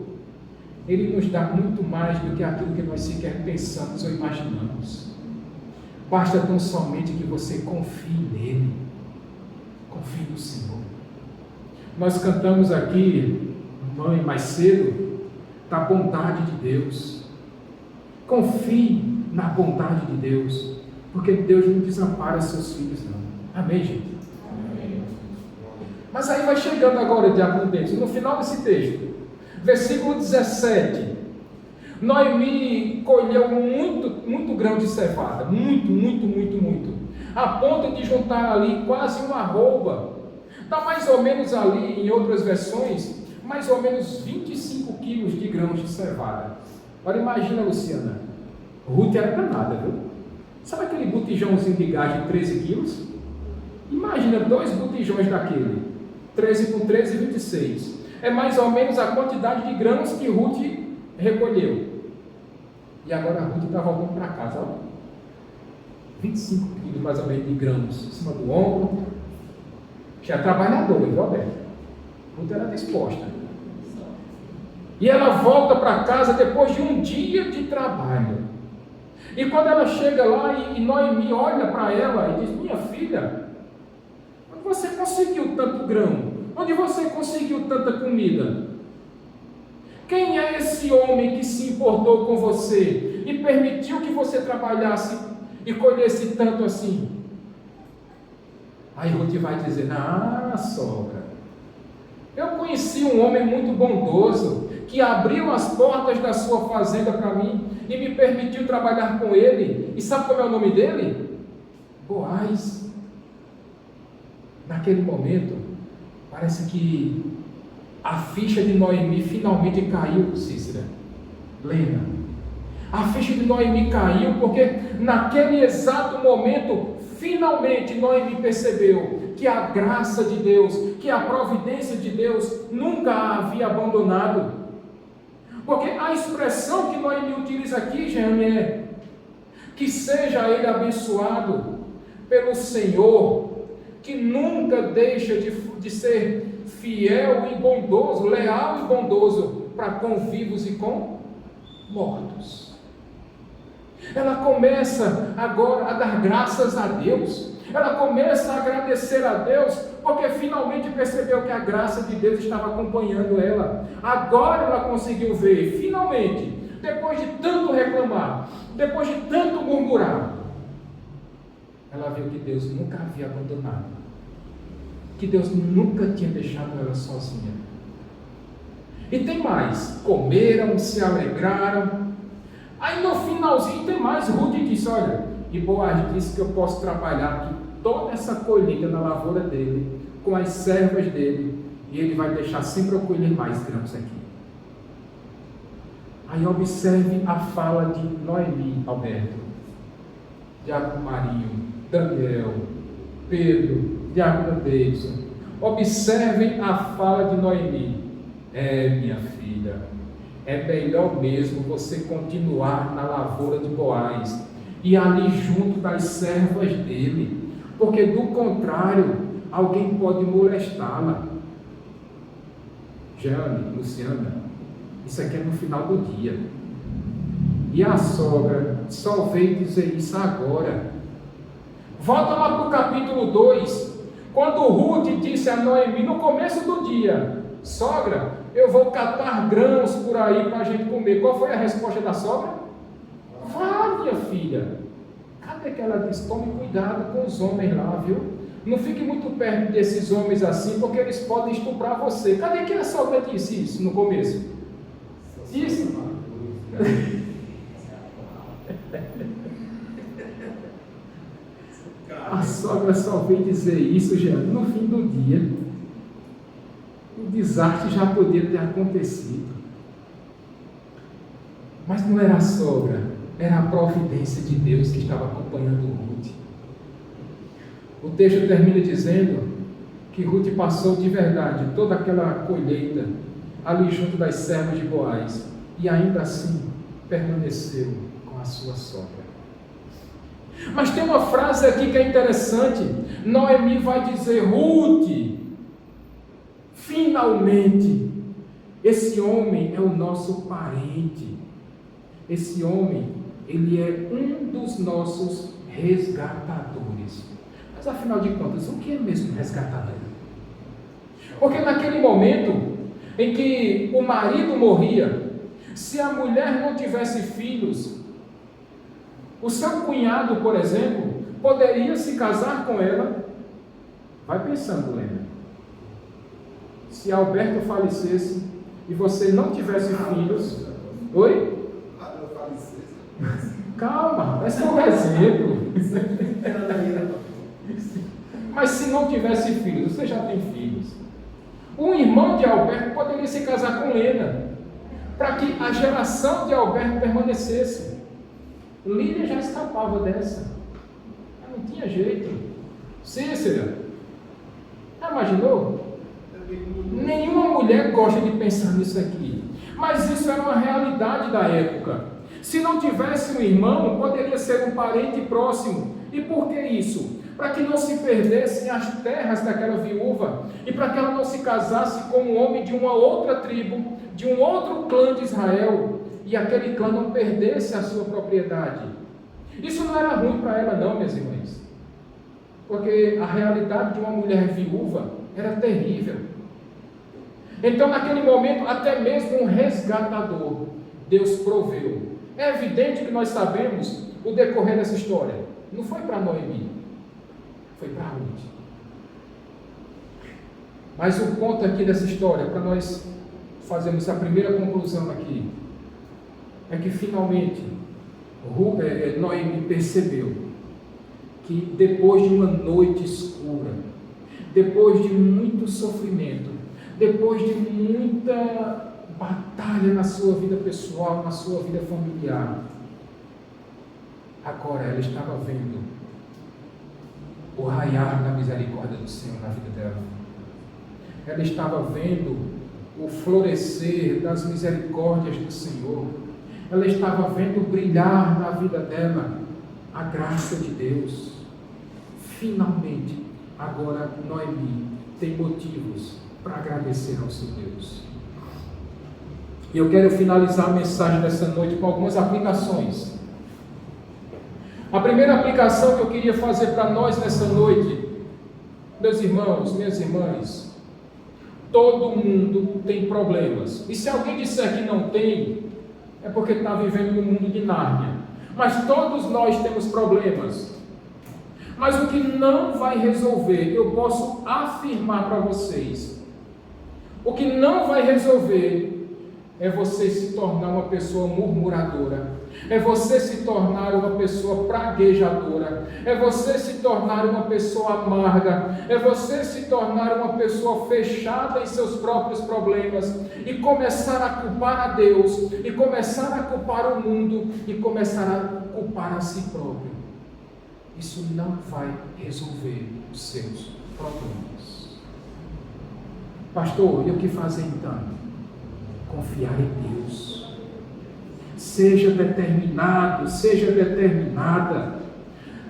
Ele nos dá muito mais do que aquilo que nós sequer pensamos ou imaginamos. Basta tão somente que você confie nele. Confie no Senhor. Nós cantamos aqui, mãe, mais cedo, da bondade de Deus. Confie na bondade de Deus, porque Deus não desampara seus filhos, não. Amém, gente? Amém. Mas aí vai chegando agora, diácono Deus, no final desse texto, versículo 17. Noemi colheu muito grão de cevada, muito, a ponto de juntar ali quase uma arroba. Está mais ou menos ali, em outras versões, mais ou menos 25 quilos de grãos de cevada. Agora imagina, Luciana, Ruth era danada, viu? Sabe aquele botijãozinho de gás de 13 quilos? Imagina 2 botijões daquele, 13 com 13, 26. É mais ou menos a quantidade de grãos que Ruth recolheu. E agora a Ruth está voltando para casa, ó. 25 quilos mais ou menos de grãos em cima do ombro. Já é trabalhadora, viu, Alberto? Ruth era disposta. E ela volta para casa depois de um dia de trabalho. E quando ela chega lá e Noemi olha para ela e diz: minha filha, onde você conseguiu tanto grão? Onde você conseguiu tanta comida? Quem é esse homem que se importou com você e permitiu que você trabalhasse e colhesse tanto assim? Aí Ruth vai dizer: ah, sogra, eu conheci um homem muito bondoso, que abriu as portas da sua fazenda para mim e me permitiu trabalhar com ele. E sabe como é o nome dele? Boaz. Naquele momento, parece que a ficha de Noemi finalmente caiu, Cícera, Lena. A ficha de Noemi caiu porque naquele exato momento, finalmente Noemi percebeu que a graça de Deus, que a providência de Deus nunca a havia abandonado. Porque a expressão que Noemi utiliza aqui, Jeane, é: que seja ele abençoado pelo Senhor, que nunca deixa de ser fiel e bondoso, leal e bondoso para com vivos e com mortos. Ela começa agora a dar graças a Deus. Ela começa a agradecer a Deus, porque finalmente percebeu que a graça de Deus estava acompanhando ela. Agora ela conseguiu ver, finalmente, depois de tanto reclamar, depois de tanto murmurar, ela viu que Deus nunca havia abandonado, que Deus nunca tinha deixado ela sozinha. E tem mais: comeram, se alegraram. Aí no finalzinho tem mais. Ruth disse: olha, e Boaz disse que eu posso trabalhar aqui toda essa colheita na lavoura dele, com as servas dele, e ele vai deixar sempre eu colher mais grãos aqui. Aí observe a fala de Noemi, Alberto, Diácono Marinho, Daniel, Pedro, Diácono Davidson. Observem a fala de Noemi. Minha filha, é melhor mesmo você continuar na lavoura de Boaz e ali junto das servas dele, porque do contrário, alguém pode molestá-la. Jane, Luciana, isso aqui é no final do dia. E a sogra só veio dizer isso agora. Volta lá para o capítulo 2, quando Ruth disse a Noemi no começo do dia: sogra, eu vou catar grãos por aí para a gente comer. Qual foi a resposta da sogra? Vá, minha filha. Cadê que ela disse? Tome cuidado com os homens lá, viu? Não fique muito perto desses homens assim, porque eles podem estuprar você. Cadê que a sogra disse isso no começo? Isso. A sogra só veio dizer isso já no fim do dia. O desastre já podia ter acontecido. Mas não era a sogra, era a providência de Deus que estava acompanhando Ruth. O texto termina dizendo que Ruth passou de verdade toda aquela colheita ali junto das servas de Boaz, e ainda assim permaneceu com a sua sogra. Mas tem uma frase aqui que é interessante. Noemi vai dizer: Ruth, finalmente, esse homem é o nosso parente. Esse homem, ele é um dos nossos resgatadores. Mas afinal de contas, o que é mesmo resgatador? Porque naquele momento em que o marido morria, se a mulher não tivesse filhos, o seu cunhado, por exemplo, poderia se casar com ela. Vai pensando, Lena. Se Alberto falecesse e você não tivesse filhos... Oi? Calma, é só um exemplo. Mas se não tivesse filhos, você já tem filhos. Um irmão de Alberto poderia se casar com Lena, para que a geração de Alberto permanecesse. Lídia já escapava dessa. Não tinha jeito. Cícera, já imaginou? Nenhuma mulher gosta de pensar nisso aqui. Mas isso era uma realidade da época. Se não tivesse um irmão, poderia ser um parente próximo. E por que isso? Para que não se perdessem as terras daquela viúva, e para que ela não se casasse com um homem de uma outra tribo, de um outro clã de Israel, e aquele clã não perdesse a sua propriedade. Isso não era ruim para ela não, minhas irmãs, porque a realidade de uma mulher viúva era terrível. Então naquele momento, até mesmo um resgatador, Deus proveu. É evidente que nós sabemos o decorrer dessa história. Não foi para Noemi, foi para Ruth. Mas o ponto aqui dessa história, para nós fazermos a primeira conclusão aqui, é que finalmente Noemi percebeu que depois de uma noite escura, depois de muito sofrimento, depois de muita batalha na sua vida pessoal, na sua vida familiar, agora ela estava vendo o raiar da misericórdia do Senhor na vida dela. Ela estava vendo o florescer das misericórdias do Senhor. Ela estava vendo brilhar na vida dela a graça de Deus. Finalmente, agora Noemi tem motivos para agradecer ao seu Deus. E eu quero finalizar a mensagem dessa noite com algumas aplicações. A primeira aplicação que eu queria fazer para nós nessa noite, meus irmãos, minhas irmãs, todo mundo tem problemas. E se alguém disser que não tem, é porque está vivendo no mundo de Nárnia. Mas todos nós temos problemas. Mas o que não vai resolver, eu posso afirmar para vocês, o que não vai resolver é você se tornar uma pessoa murmuradora, é você se tornar uma pessoa praguejadora, é você se tornar uma pessoa amarga, é você se tornar uma pessoa fechada em seus próprios problemas e começar a culpar a Deus, e começar a culpar o mundo, e começar a culpar a si próprio. Isso não vai resolver os seus problemas. Pastor, e o que fazer então? Confiar em Deus. Seja determinado, seja determinada.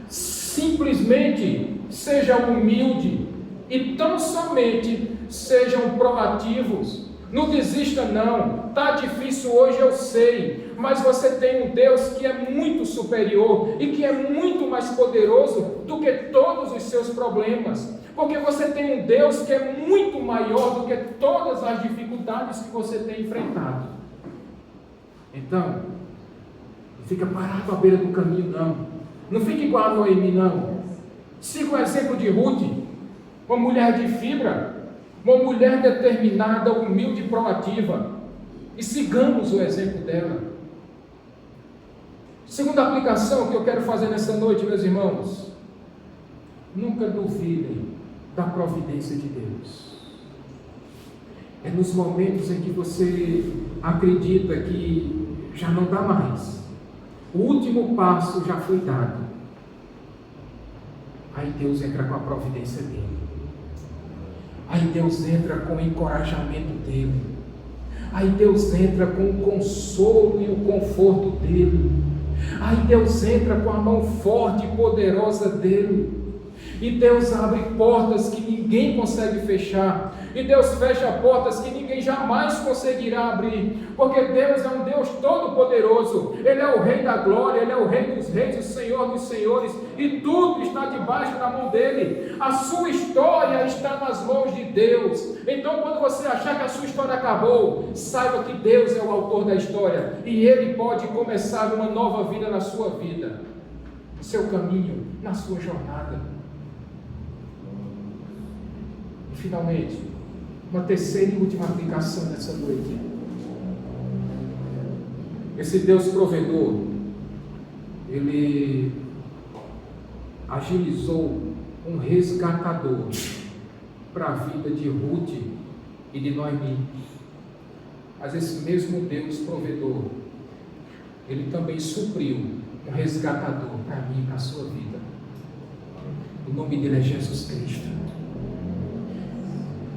Simplesmente seja humilde e tão somente sejam proativos. Não desista não. Está difícil hoje, eu sei, mas você tem um Deus que é muito superior e que é muito mais poderoso do que todos os seus problemas. Porque você tem um Deus que é muito maior do que todas as dificuldades que você tem enfrentado. Então, não fica parado à beira do caminho, não. Não fique igual a Noemi, não. Siga o exemplo de Ruth, uma mulher de fibra, uma mulher determinada, humilde e proativa. E sigamos o exemplo dela. Segunda aplicação que eu quero fazer nessa noite, meus irmãos. Nunca duvidem da providência de Deus. É nos momentos em que você acredita que já não dá mais, o último passo já foi dado, aí Deus entra com a providência dele, aí Deus entra com o encorajamento dele, aí Deus entra com o consolo e o conforto dele, Aí Deus entra com a mão forte e poderosa dele. E Deus abre portas que ninguém consegue fechar. E Deus fecha portas que ninguém jamais conseguirá abrir. Porque Deus é um Deus todo-poderoso. Ele é o Rei da glória, Ele é o Rei dos reis, o Senhor dos senhores. E tudo está debaixo da mão dele. A sua história está nas mãos de Deus. Então, quando você achar que a sua história acabou, saiba que Deus é o autor da história. E Ele pode começar uma nova vida na sua vida, no seu caminho, na sua jornada. E finalmente, uma terceira e última aplicação nessa noite. Esse Deus provedor, Ele agilizou um resgatador para a vida de Ruth e de Noemi. Mas esse mesmo Deus provedor, Ele também supriu um resgatador para mim e para a sua vida. O nome dele é Jesus Cristo.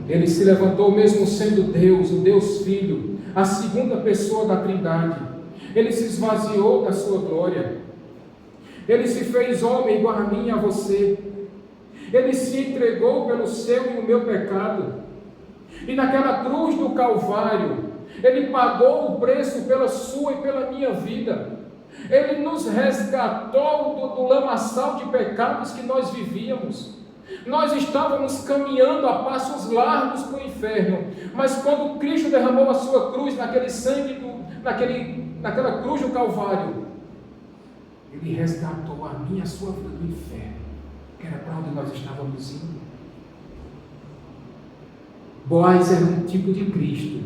Ele se levantou mesmo sendo Deus, o Deus Filho, a segunda pessoa da Trindade. Ele se esvaziou da sua glória. Ele se fez homem igual a mim e a você. Ele se entregou pelo seu e o meu pecado. E naquela cruz do Calvário, Ele pagou o preço pela sua e pela minha vida. Ele nos resgatou do lamaçal de pecados que nós vivíamos. Nós estávamos caminhando a passos largos para o inferno, mas quando Cristo derramou a sua cruz naquele sangue, naquela cruz do Calvário, Ele resgatou a minha e a sua vida do inferno, que era para onde nós estávamos indo. Boaz era um tipo de Cristo,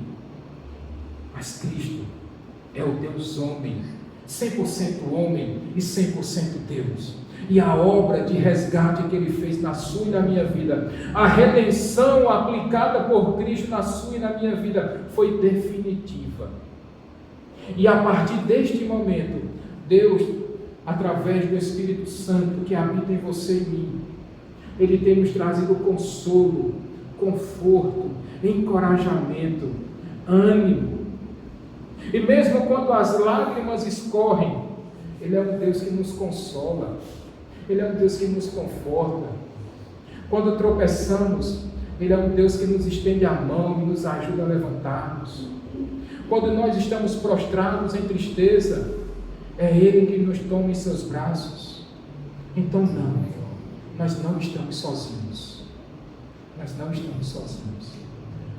mas Cristo é o Deus homem, 100% homem e 100% Deus. E a obra de resgate que Ele fez na sua e na minha vida, a redenção aplicada por Cristo na sua e na minha vida, foi definitiva. E a partir deste momento, Deus, através do Espírito Santo que habita em você e em mim, Ele tem nos trazido consolo, conforto, encorajamento, ânimo. E mesmo quando as lágrimas escorrem, Ele é um Deus que nos consola. Ele é um Deus que nos conforta. Quando tropeçamos, Ele é um Deus que nos estende a mão e nos ajuda a levantarmos. Quando nós estamos prostrados em tristeza, é Ele que nos toma em seus braços. Então não, nós não estamos sozinhos. Nós não estamos sozinhos.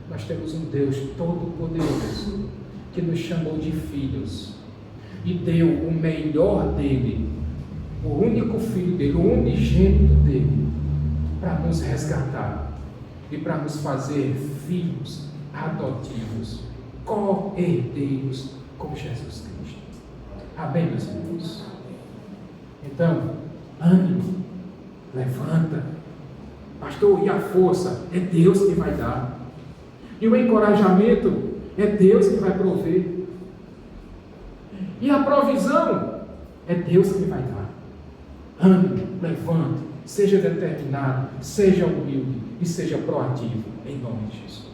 Nós temos um Deus todo-poderoso que nos chamou de filhos e deu o melhor dele, o único filho dele, o unigênito dele, para nos resgatar e para nos fazer filhos adotivos, co-herdeiros com Jesus Cristo. Amém, meus irmãos? Então, ânimo, levanta. Pastor, e a força? É Deus que vai dar. E o encorajamento? É Deus que vai prover. E a provisão? É Deus que vai dar. Ânimo, levante, seja determinado, seja humilde e seja proativo, em nome de Jesus.